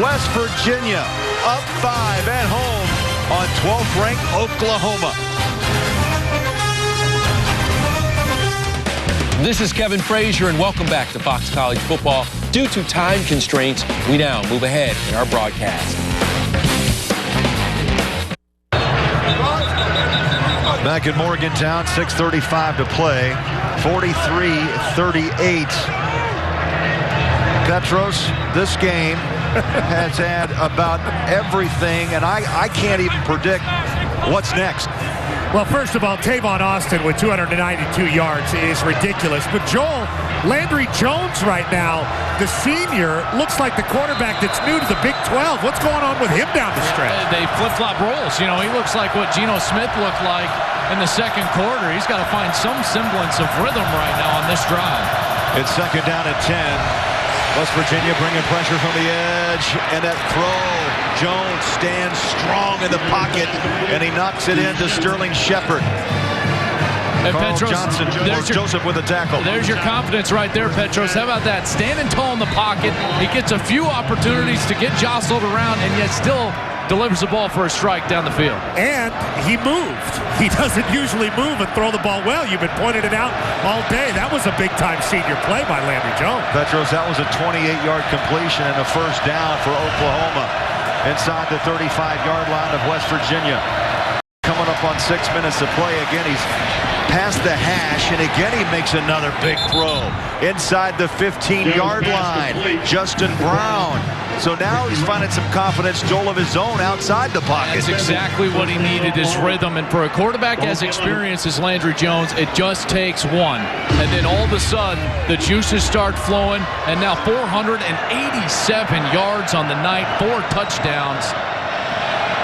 West Virginia up 5 at home on 12th-ranked Oklahoma. This is Kevin Frazier, and welcome back to Fox College Football. Due to time constraints, we now move ahead in our broadcast. Back in Morgantown, 6:35 to play. 43-38. Petros, this game has had about everything, and I can't even predict what's next. Well, first of all, Tavon Austin with 292 yards is ridiculous. But Joel, Landry Jones right now, the senior, looks like the quarterback that's new to the Big 12. What's going on with him down the stretch? They flip-flop roles. You know, he looks like what Geno Smith looked like in the second quarter. He's got to find some semblance of rhythm right now on this drive. It's second down at 10. West Virginia bringing pressure from the edge, and that throw. Jones stands strong in the pocket, and he knocks it into Sterling Shepard. And Carl Petros, Johnson, Joseph with a tackle. There's your confidence right there, Petros. How about that? Standing tall in the pocket. He gets a few opportunities to get jostled around, and yet still delivers the ball for a strike down the field. And he moved. He doesn't usually move and throw the ball well. You've been pointing it out all day. That was a big-time senior play by Landry Jones. Petros, that was a 28-yard completion and a first down for Oklahoma inside the 35-yard line of West Virginia. Coming up on 6 minutes to play. Again, he's past the hash, and again he makes another big throw inside the 15-yard line. Justin Brown So now he's finding some confidence, Joel, of his own outside the pocket. That's exactly what he needed, his rhythm. And for a quarterback as experienced as Landry Jones, it just takes one. And then all of a sudden, the juices start flowing. And now 487 yards on the night, 4 touchdowns.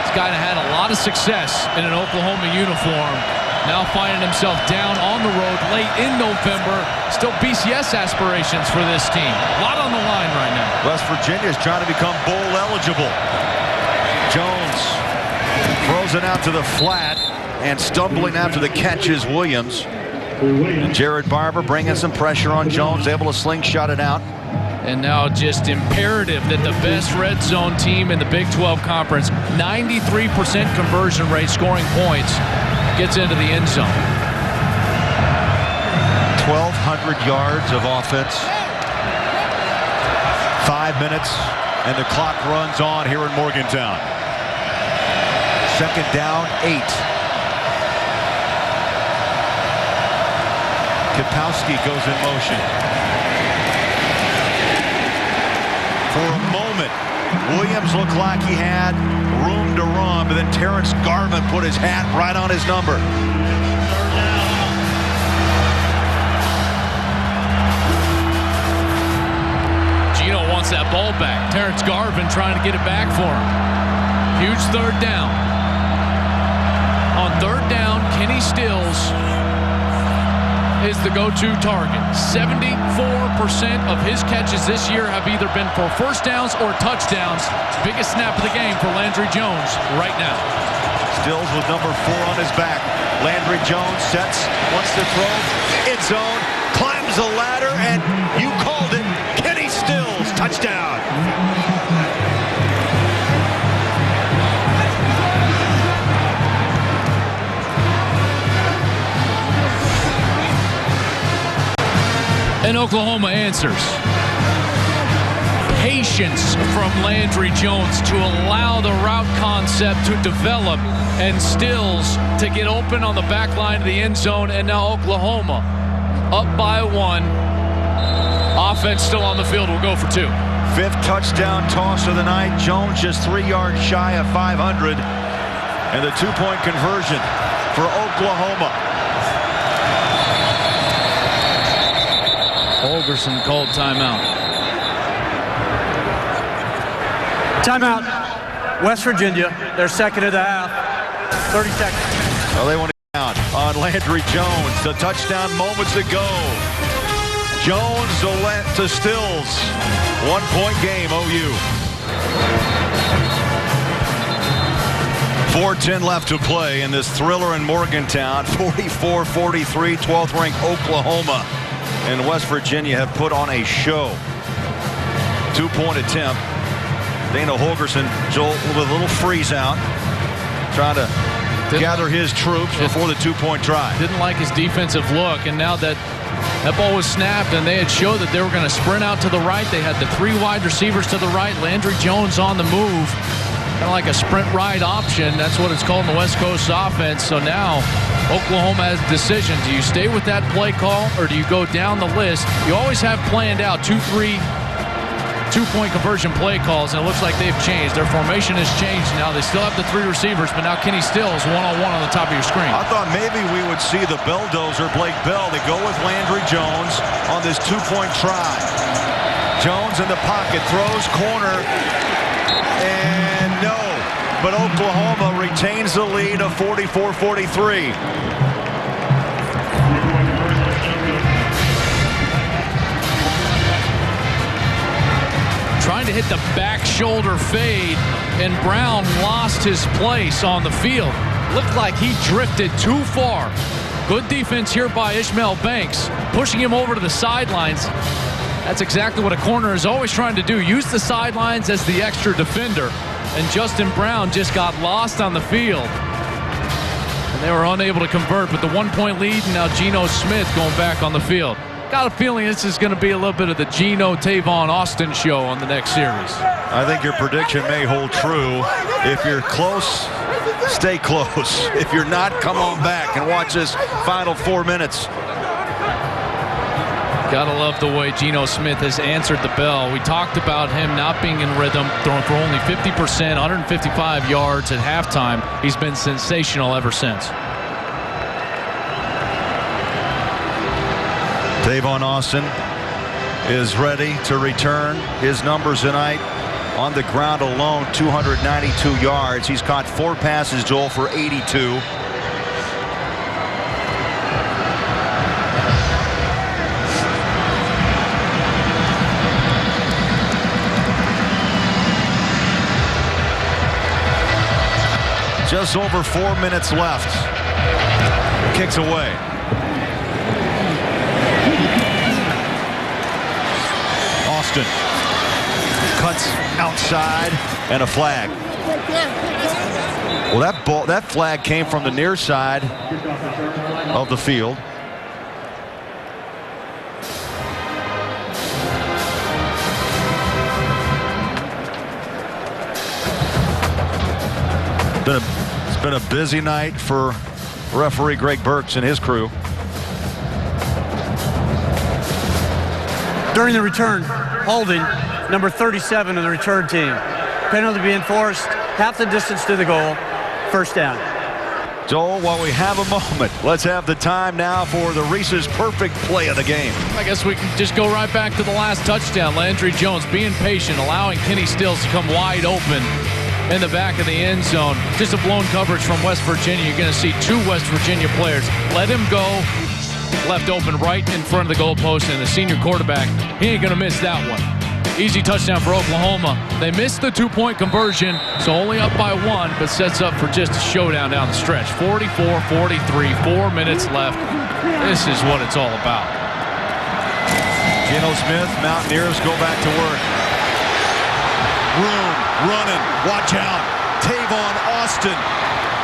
This guy had a lot of success in an Oklahoma uniform. Now finding himself down on the road late in November. Still BCS aspirations for this team. A lot on the line right now. West Virginia is trying to become bowl eligible. Jones throws it out to the flat, and stumbling after the catch is Williams. And Jared Barber bringing some pressure on Jones, able to slingshot it out. And now just imperative that the best red zone team in the Big 12 Conference, 93% conversion rate, scoring points, gets into the end zone. 1,200 yards of offense. 5 minutes, and the clock runs on here in Morgantown. Second down, 8. Kapowski goes in motion. For a moment, Williams looked like he had room to run, but then Terrence Garvin put his hat right on his number. Gino wants that ball back. Terrence Garvin trying to get it back for him. Huge third down. On third down, Kenny Stills is the go-to target. 74% of his catches this year have either been for first downs or touchdowns. Biggest snap of the game for Landry Jones right now. Stills with number 4 on his back. Landry Jones sets, wants to throw, end zone, climbs the ladder, and you called it, Kenny Stills, touchdown. And Oklahoma answers. Patience from Landry Jones to allow the route concept to develop, and Stills to get open on the back line of the end zone. And now Oklahoma up by 1. Offense still on the field, will go for 2. 5th touchdown toss of the night. Jones just 3 yards shy of 500. And the 2-point conversion for Oklahoma. Holgerson called timeout. Timeout. West Virginia, their second of the half. 30 seconds. Well, they want to count on Landry Jones. The touchdown moments ago. Jones to Stills. 1-point game, OU. 4:10 left to play in this thriller in Morgantown. 44-43, 12th ranked Oklahoma and West Virginia have put on a show. 2-point attempt. Dana Holgerson, Joel, with a little freeze out, trying to gather his troops before the 2-point try. Didn't like his defensive look, and now that ball was snapped and they had showed that they were going to sprint out to the right, they had the 3 wide receivers to the right, Landry Jones on the move, kind of like a sprint ride option. That's what it's called in the West Coast offense. So now Oklahoma has a decision. Do you stay with that play call or do you go down the list? You always have planned out 2-3 2-point conversion play calls, and it looks like they've changed. Their formation has changed now. They still have the 3 receivers, but now Kenny Stills one-on-one on the top of your screen. I thought maybe we would see the Belldozer Blake Bell. They go with Landry Jones on this 2-point try. Jones in the pocket, throws corner, and no. But Oklahoma retains the lead of 44-43. Trying to hit the back shoulder fade, and Brown lost his place on the field. Looked like he drifted too far. Good defense here by Ishmael Banks, pushing him over to the sidelines. That's exactly what a corner is always trying to do. Use the sidelines as the extra defender. And Justin Brown just got lost on the field. And they were unable to convert, but the 1-point lead, and now Geno Smith going back on the field. Got a feeling this is going to be a little bit of the Geno Tavon Austin show on the next series. I think your prediction may hold true. If you're close, stay close. If you're not, come on back and watch this final 4 minutes. Gotta love the way Geno Smith has answered the bell. We talked about him not being in rhythm, throwing for only 50%, 155 yards at halftime. He's been sensational ever since. Tavon Austin is ready to return. His numbers tonight on the ground alone, 292 yards. He's caught 4 passes, Joel, for 82. Just over 4 minutes left. Kicks away. Austin cuts outside and a flag. Well, that flag came from the near side of the field. It's been a busy night for referee Greg Burks and his crew. During the return, holding number 37 of the return team. Penalty being forced, half the distance to the goal, first down. Joel, while we have a moment, let's have the time now for the Reese's perfect play of the game. I guess we can just go right back to the last touchdown. Landry Jones being patient, allowing Kenny Stills to come wide open in the back of the end zone. Just a blown coverage from West Virginia. You're going to see 2 West Virginia players. Let him go. Left open right in front of the goalpost, and the senior quarterback, he ain't going to miss that one. Easy touchdown for Oklahoma. They missed the 2-point conversion, so only up by 1, but sets up for just a showdown down the stretch. 44-43, 4 minutes left. This is what it's all about. Geno Smith, Mountaineers go back to work. Room, running, watch out. Tavon Austin,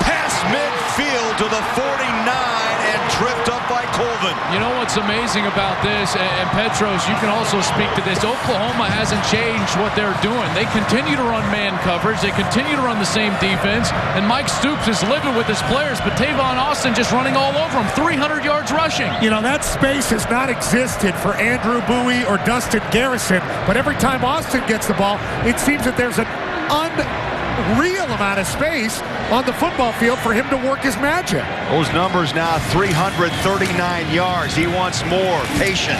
past midfield to the 49 and tripped up by Colvin. You know what's amazing about this, and Petros, you can also speak to this, Oklahoma hasn't changed what they're doing. They continue to run man coverage. They continue to run the same defense, and Mike Stoops is living with his players, but Tavon Austin just running all over him, 300 yards rushing. You know, that space has not existed for Andrew Bowie or Dustin Garrison, but every time Austin gets the ball, it seems that there's an unreal amount of space on the football field for him to work his magic. Those numbers now, 339 yards. He wants more, patient,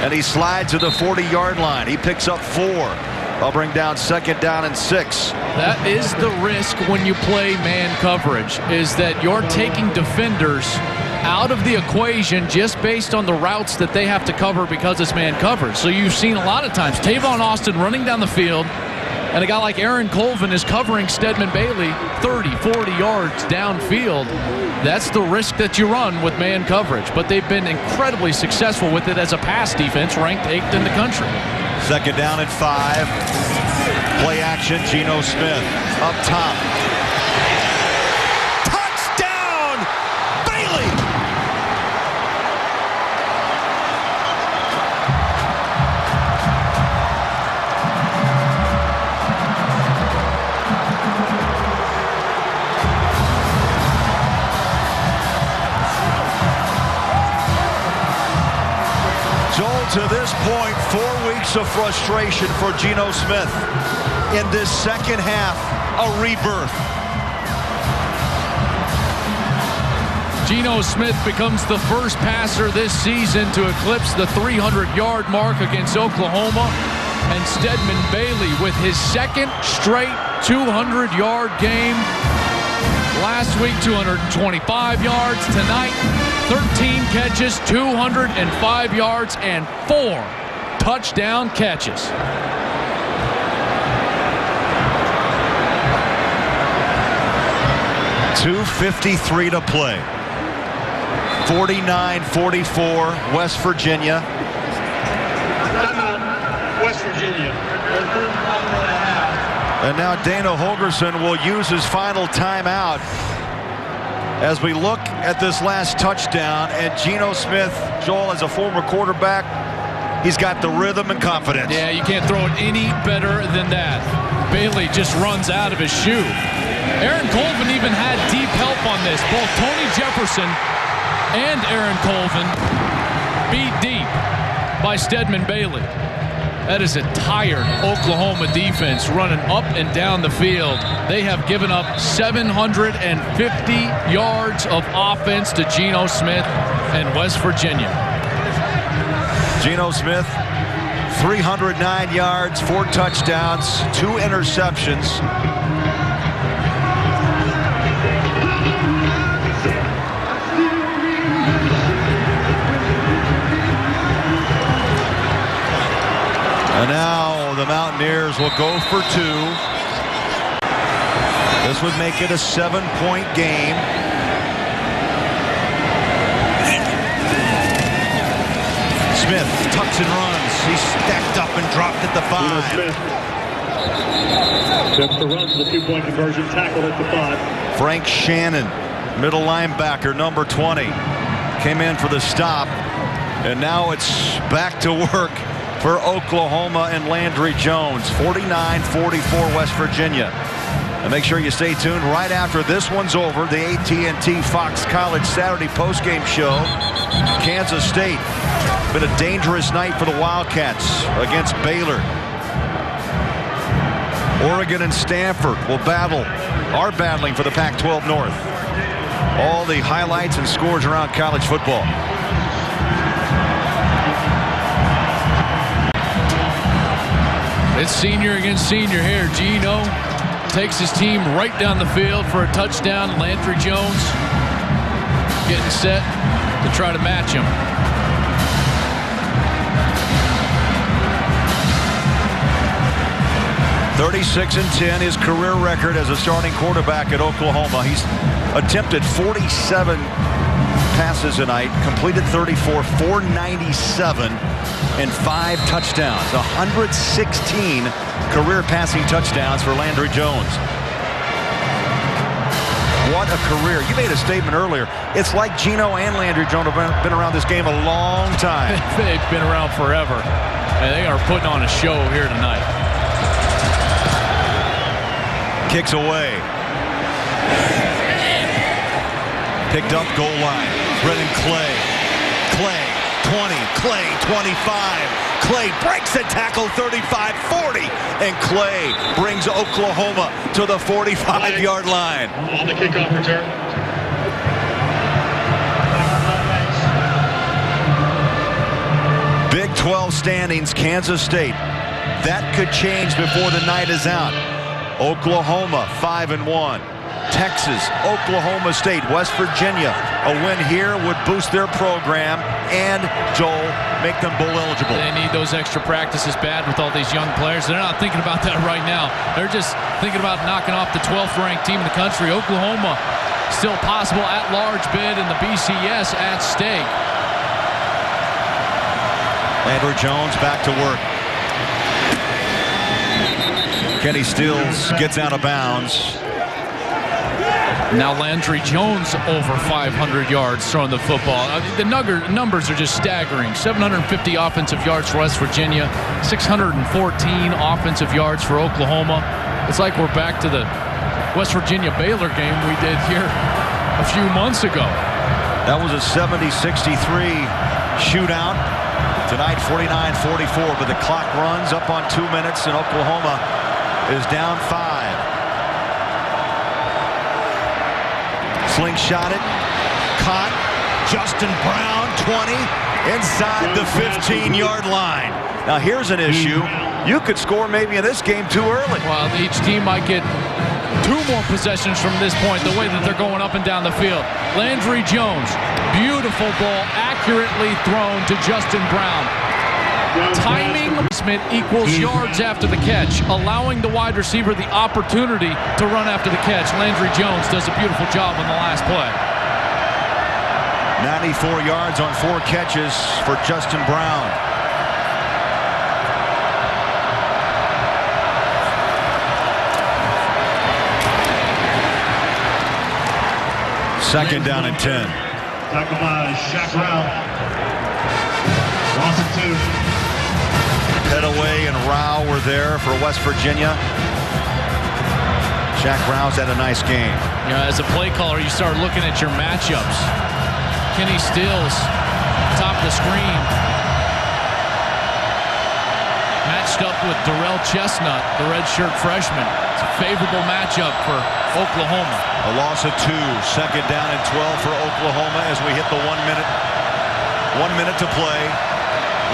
and he slides to the 40-yard line. He picks up 4. I'll bring down 2nd down and 6. That is the risk when you play man coverage, is that you're taking defenders out of the equation just based on the routes that they have to cover because it's man coverage. So you've seen a lot of times Tavon Austin running down the field, and a guy like Aaron Colvin is covering Stedman Bailey 30, 40 yards downfield. That's the risk that you run with man coverage. But they've been incredibly successful with it as a pass defense, ranked 8th in the country. 2nd down and 5. Play action, Geno Smith up top. Touchdown, Bailey! To this point, 4 weeks of frustration for Geno Smith. In this second half, a rebirth. Geno Smith becomes the first passer this season to eclipse the 300-yard mark against Oklahoma. And Stedman Bailey with his 2nd straight 200-yard game. Last week, 225 yards. Tonight, 13 catches, 205 yards, and 4 touchdown catches. .253 to play. 49-44, West Virginia. West Virginia. And now Dana Holgerson will use his final timeout as we look at this last touchdown. And Geno Smith, Joel, as a former quarterback, he's got the rhythm and confidence. Yeah, you can't throw it any better than that. Bailey just runs out of his shoe. Aaron Colvin even had deep help on this. Both Tony Jefferson and Aaron Colvin beat deep. by Stedman Bailey. That is a tired Oklahoma defense running up and down the field. They have given up 750 yards of offense to Geno Smith and West Virginia. Geno Smith, 309 yards, 4 touchdowns, 2 interceptions. And now the Mountaineers will go for 2. This would make it a 7-point game. Smith tucks and runs. He's stacked up and dropped at the 5. Attempts to run for the 2-point conversion, tackled at the 5. Frank Shannon, middle linebacker, number 20, came in for the stop. And now it's back to work for Oklahoma and Landry Jones. 49-44 West Virginia. And make sure you stay tuned right after this one's over. The AT&T Fox College Saturday postgame show. Kansas State. Been a dangerous night for the Wildcats against Baylor. Oregon and Stanford are battling for the Pac-12 North. All the highlights and scores around college football. It's senior against senior here. Geno takes his team right down the field for a touchdown. Landry Jones getting set to try to match him. .36-10, his career record as a starting quarterback at Oklahoma. He's attempted 47 passes tonight, completed 34, 497, and 5 touchdowns. 116 career passing touchdowns for Landry Jones. What a career. You made a statement earlier. It's like Geno and Landry Jones have been around this game a long time. They've been around forever, and they are putting on a show here tonight. Kicks away. Picked up goal line. Brennan Clay. Clay, 20. Clay, 25. Clay breaks a tackle, 35-40. And Clay brings Oklahoma to the 45-yard line. On the kickoff return. Big 12 standings, Kansas State. That could change before the night is out. Oklahoma 5-1. Texas, Oklahoma State, West Virginia. A win here would boost their program and, Joel, make them bowl eligible. They need those extra practices bad with all these young players. They're not thinking about that right now. They're just thinking about knocking off the 12th ranked team in the country. Oklahoma still possible at-large bid in the BCS at stake. Landry Jones back to work. Kenny Stills gets out of bounds. Now Landry Jones over 500 yards throwing the football. The numbers are just staggering. 750 offensive yards for West Virginia, 614 offensive yards for Oklahoma. It's like we're back to the West Virginia-Baylor game we did here a few months ago. That was a 70-63 shootout. Tonight 49-44, but the clock runs up on 2 minutes and Oklahoma is down 5. Slingshot it, caught. Justin Brown, 20, inside the 15-yard line. Now here's an issue. You could score maybe in this game too early. Well, each team might get 2 more possessions from this point, the way that they're going up and down the field. Landry Jones, beautiful ball, accurately thrown to Justin Brown. Timing equals yards after the catch, allowing the wide receiver the opportunity to run after the catch. Landry Jones does a beautiful job on the last play. 94 yards on 4 catches for Justin Brown. Second down and 10. Tackle by Shaq Brown. Loss of 2. Petaway and Rao were there for West Virginia. Shaq Brown's had a nice game. You know, as a play caller, you start looking at your matchups. Kenny Stills, top of the screen. matched up with Darrell Chestnut, the redshirt freshman. It's a favorable matchup for Oklahoma. A loss of 2. Second down and 12 for Oklahoma as we hit the 1 minute. 1 minute to play.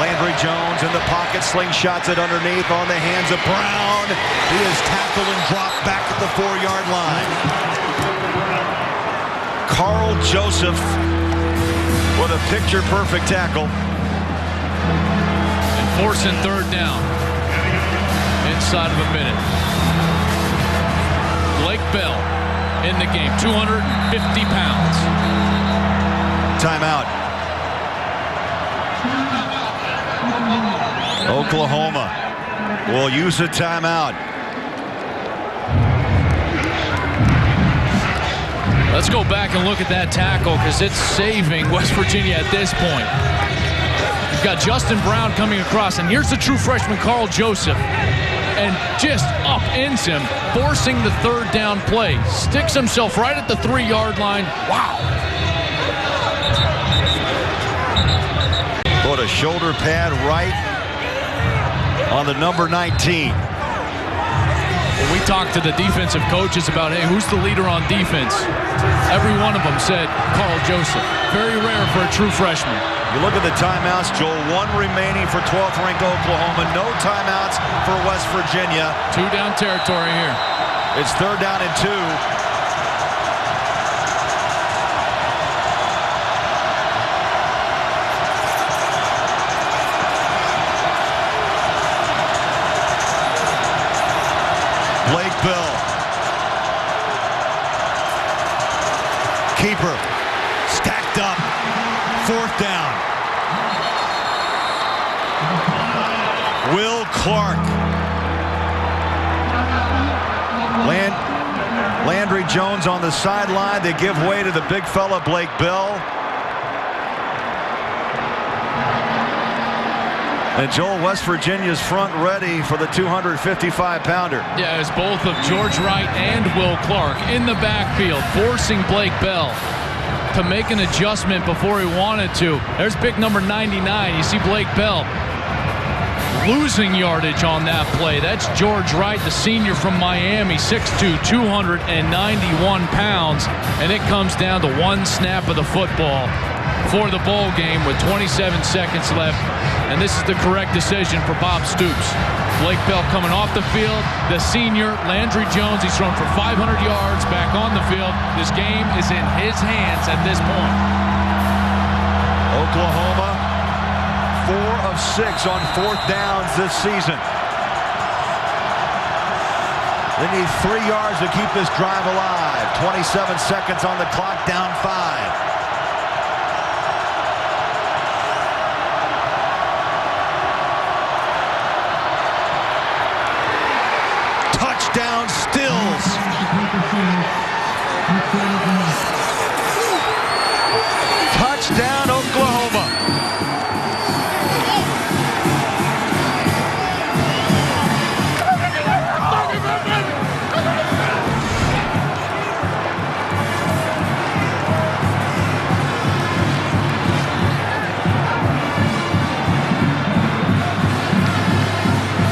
Landry Jones in the pocket, slingshots it underneath on the hands of Brown. He is tackled and dropped back at the 4-yard line. Carl Joseph with a picture-perfect tackle. And forcing third down inside of a minute. Blake Bell in the game, 250 pounds. Timeout. Oklahoma will use a timeout. Let's go back and look at that tackle because it's saving West Virginia at this point. You've got Justin Brown coming across, and here's the true freshman Carl Joseph, and just upends him, forcing the third down play. Sticks himself right at the 3-yard line. Wow. Put a shoulder pad right on the number 19. When we talked to the defensive coaches about, hey, who's the leader on defense? Every one of them said Carl Joseph. Very rare for a true freshman. You look at the timeouts, Joel. 1 remaining for 12th ranked Oklahoma. No timeouts for West Virginia. 2 down territory here. It's third down and 2. Blake Bell. Keeper. Stacked up. 4th down. Will Clark. Landry Jones on the sideline. They give way to the big fella Blake Bell. And Joel, West Virginia's front ready for the 255-pounder. Yeah, it's both of George Wright and Will Clark in the backfield, forcing Blake Bell to make an adjustment before he wanted to. There's big number 99. You see Blake Bell losing yardage on that play. That's George Wright, the senior from Miami, 6'2", 291 pounds. And it comes down to one snap of the football for the ball game with 27 seconds left. And this is the correct decision for Bob Stoops. Blake Bell coming off the field. The senior, Landry Jones, he's thrown for 500 yards back on the field. This game is in his hands at this point. Oklahoma, 4 of 6 on 4th downs this season. They need 3 yards to keep this drive alive. 27 seconds on the clock, down 5. Touchdown Stills. Touchdown Oklahoma.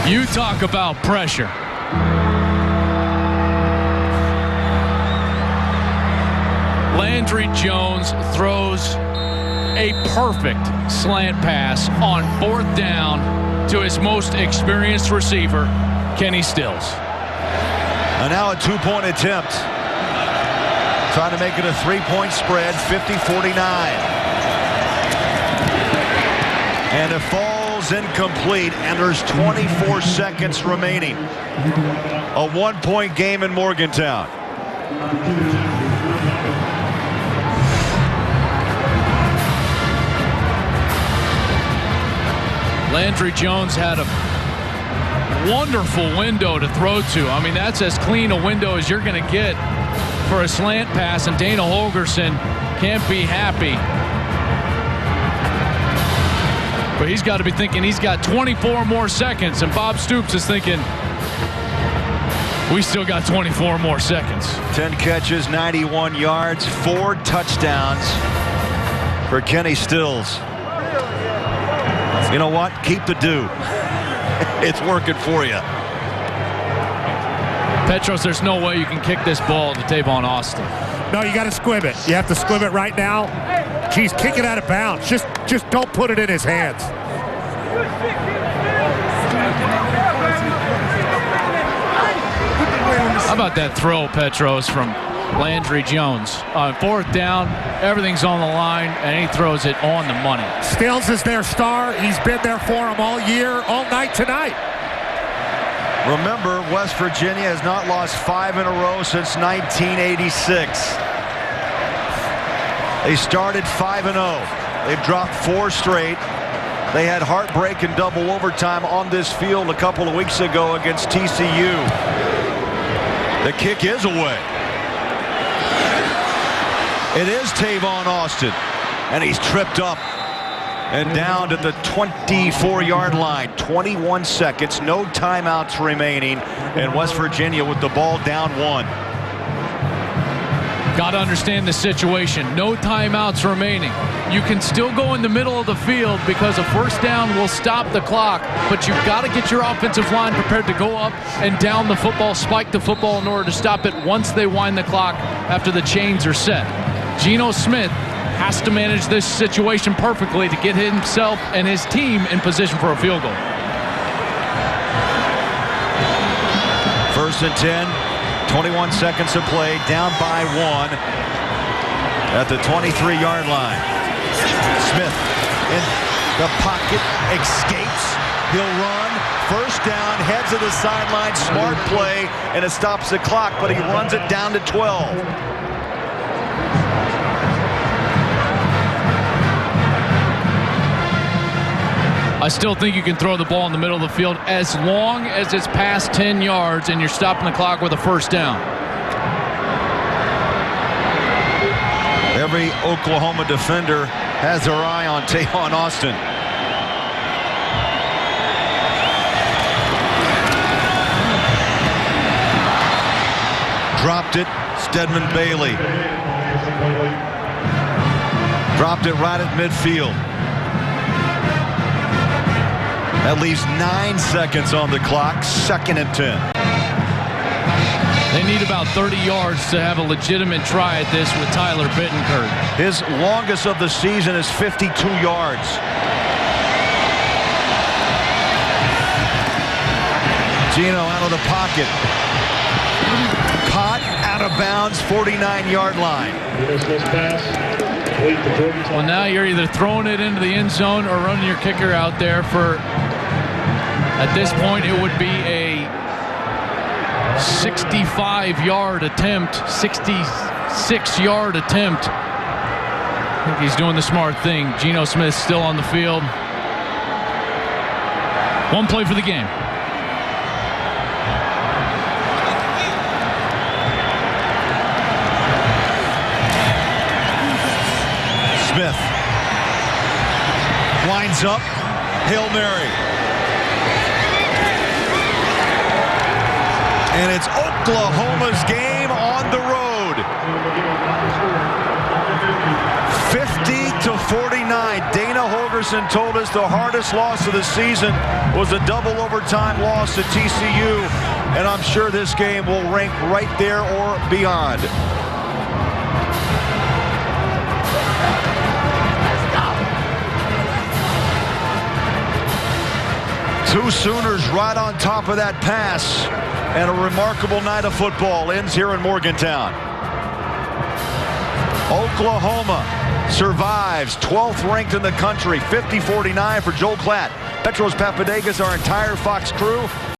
You talk about pressure. Landry Jones throws a perfect slant pass on 4th down to his most experienced receiver, Kenny Stills. And now a 2-point attempt. Trying to make it a 3-point spread, 50-49. And it falls incomplete, and there's 24 seconds remaining. A 1-point game in Morgantown. Landry Jones had a wonderful window to throw to. I mean, that's as clean a window as you're going to get for a slant pass, and Dana Holgorsen can't be happy. But he's got to be thinking he's got 24 more seconds, and Bob Stoops is thinking, we still got 24 more seconds. 10 catches, 91 yards, 4 touchdowns for Kenny Stills. You know what? Keep the do. it's working for you. Petros, there's no way you can kick this ball to Tavon Austin. No, you got to squib it. You have to squib it right now. Geez, kick it out of bounds. Just don't put it in his hands. How about that throw, Petros, from Landry Jones? On fourth down, everything's on the line, and he throws it on the money. Stills is their star. He's been there for him all year, all night tonight. Remember, West Virginia has not lost 5 in a row since 1986. They started 5-0. They've dropped 4 straight. They had heartbreak in double overtime on this field a couple of weeks ago against TCU. The kick is away. It is Tavon Austin, and he's tripped up and down to the 24-yard line. 21 seconds, no timeouts remaining, and West Virginia with the ball down 1. Got to understand the situation. No timeouts remaining. You can still go in the middle of the field because a first down will stop the clock, but you've got to get your offensive line prepared to go up and down the football, spike the football in order to stop it once they wind the clock after the chains are set. Geno Smith has to manage this situation perfectly to get himself and his team in position for a field goal. First and 10, 21 seconds to play, down by 1 at the 23-yard line. Smith in the pocket, escapes, he'll run, first down, heads to the sideline, smart play, and it stops the clock, but he runs it down to 12. I still think you can throw the ball in the middle of the field as long as it's past 10 yards and you're stopping the clock with a first down. Every Oklahoma defender has their eye on Tavon Austin. Dropped it, Stedman Bailey. Dropped it right at midfield. That leaves 9 seconds on the clock, 2nd and 10. They need about 30 yards to have a legitimate try at this with Tyler Bittencourt. His longest of the season is 52 yards. Geno out of the pocket. Caught out of bounds, 49-yard line. Well, now you're either throwing it into the end zone or running your kicker out there for, at this point, it would be a 65-yard attempt, 66-yard attempt. I think he's doing the smart thing. Geno Smith still on the field. 1 play for the game. Smith winds up, Hail Mary. And it's Oklahoma's game on the road. 50-49. Dana Holgerson told us the hardest loss of the season was a double overtime loss to TCU, and I'm sure this game will rank right there or beyond. Two Sooners right on top of that pass, and a remarkable night of football ends here in Morgantown. Oklahoma survives, 12th ranked in the country, 50-49 for Joel Klatt. Petros Papadakis, our entire Fox crew.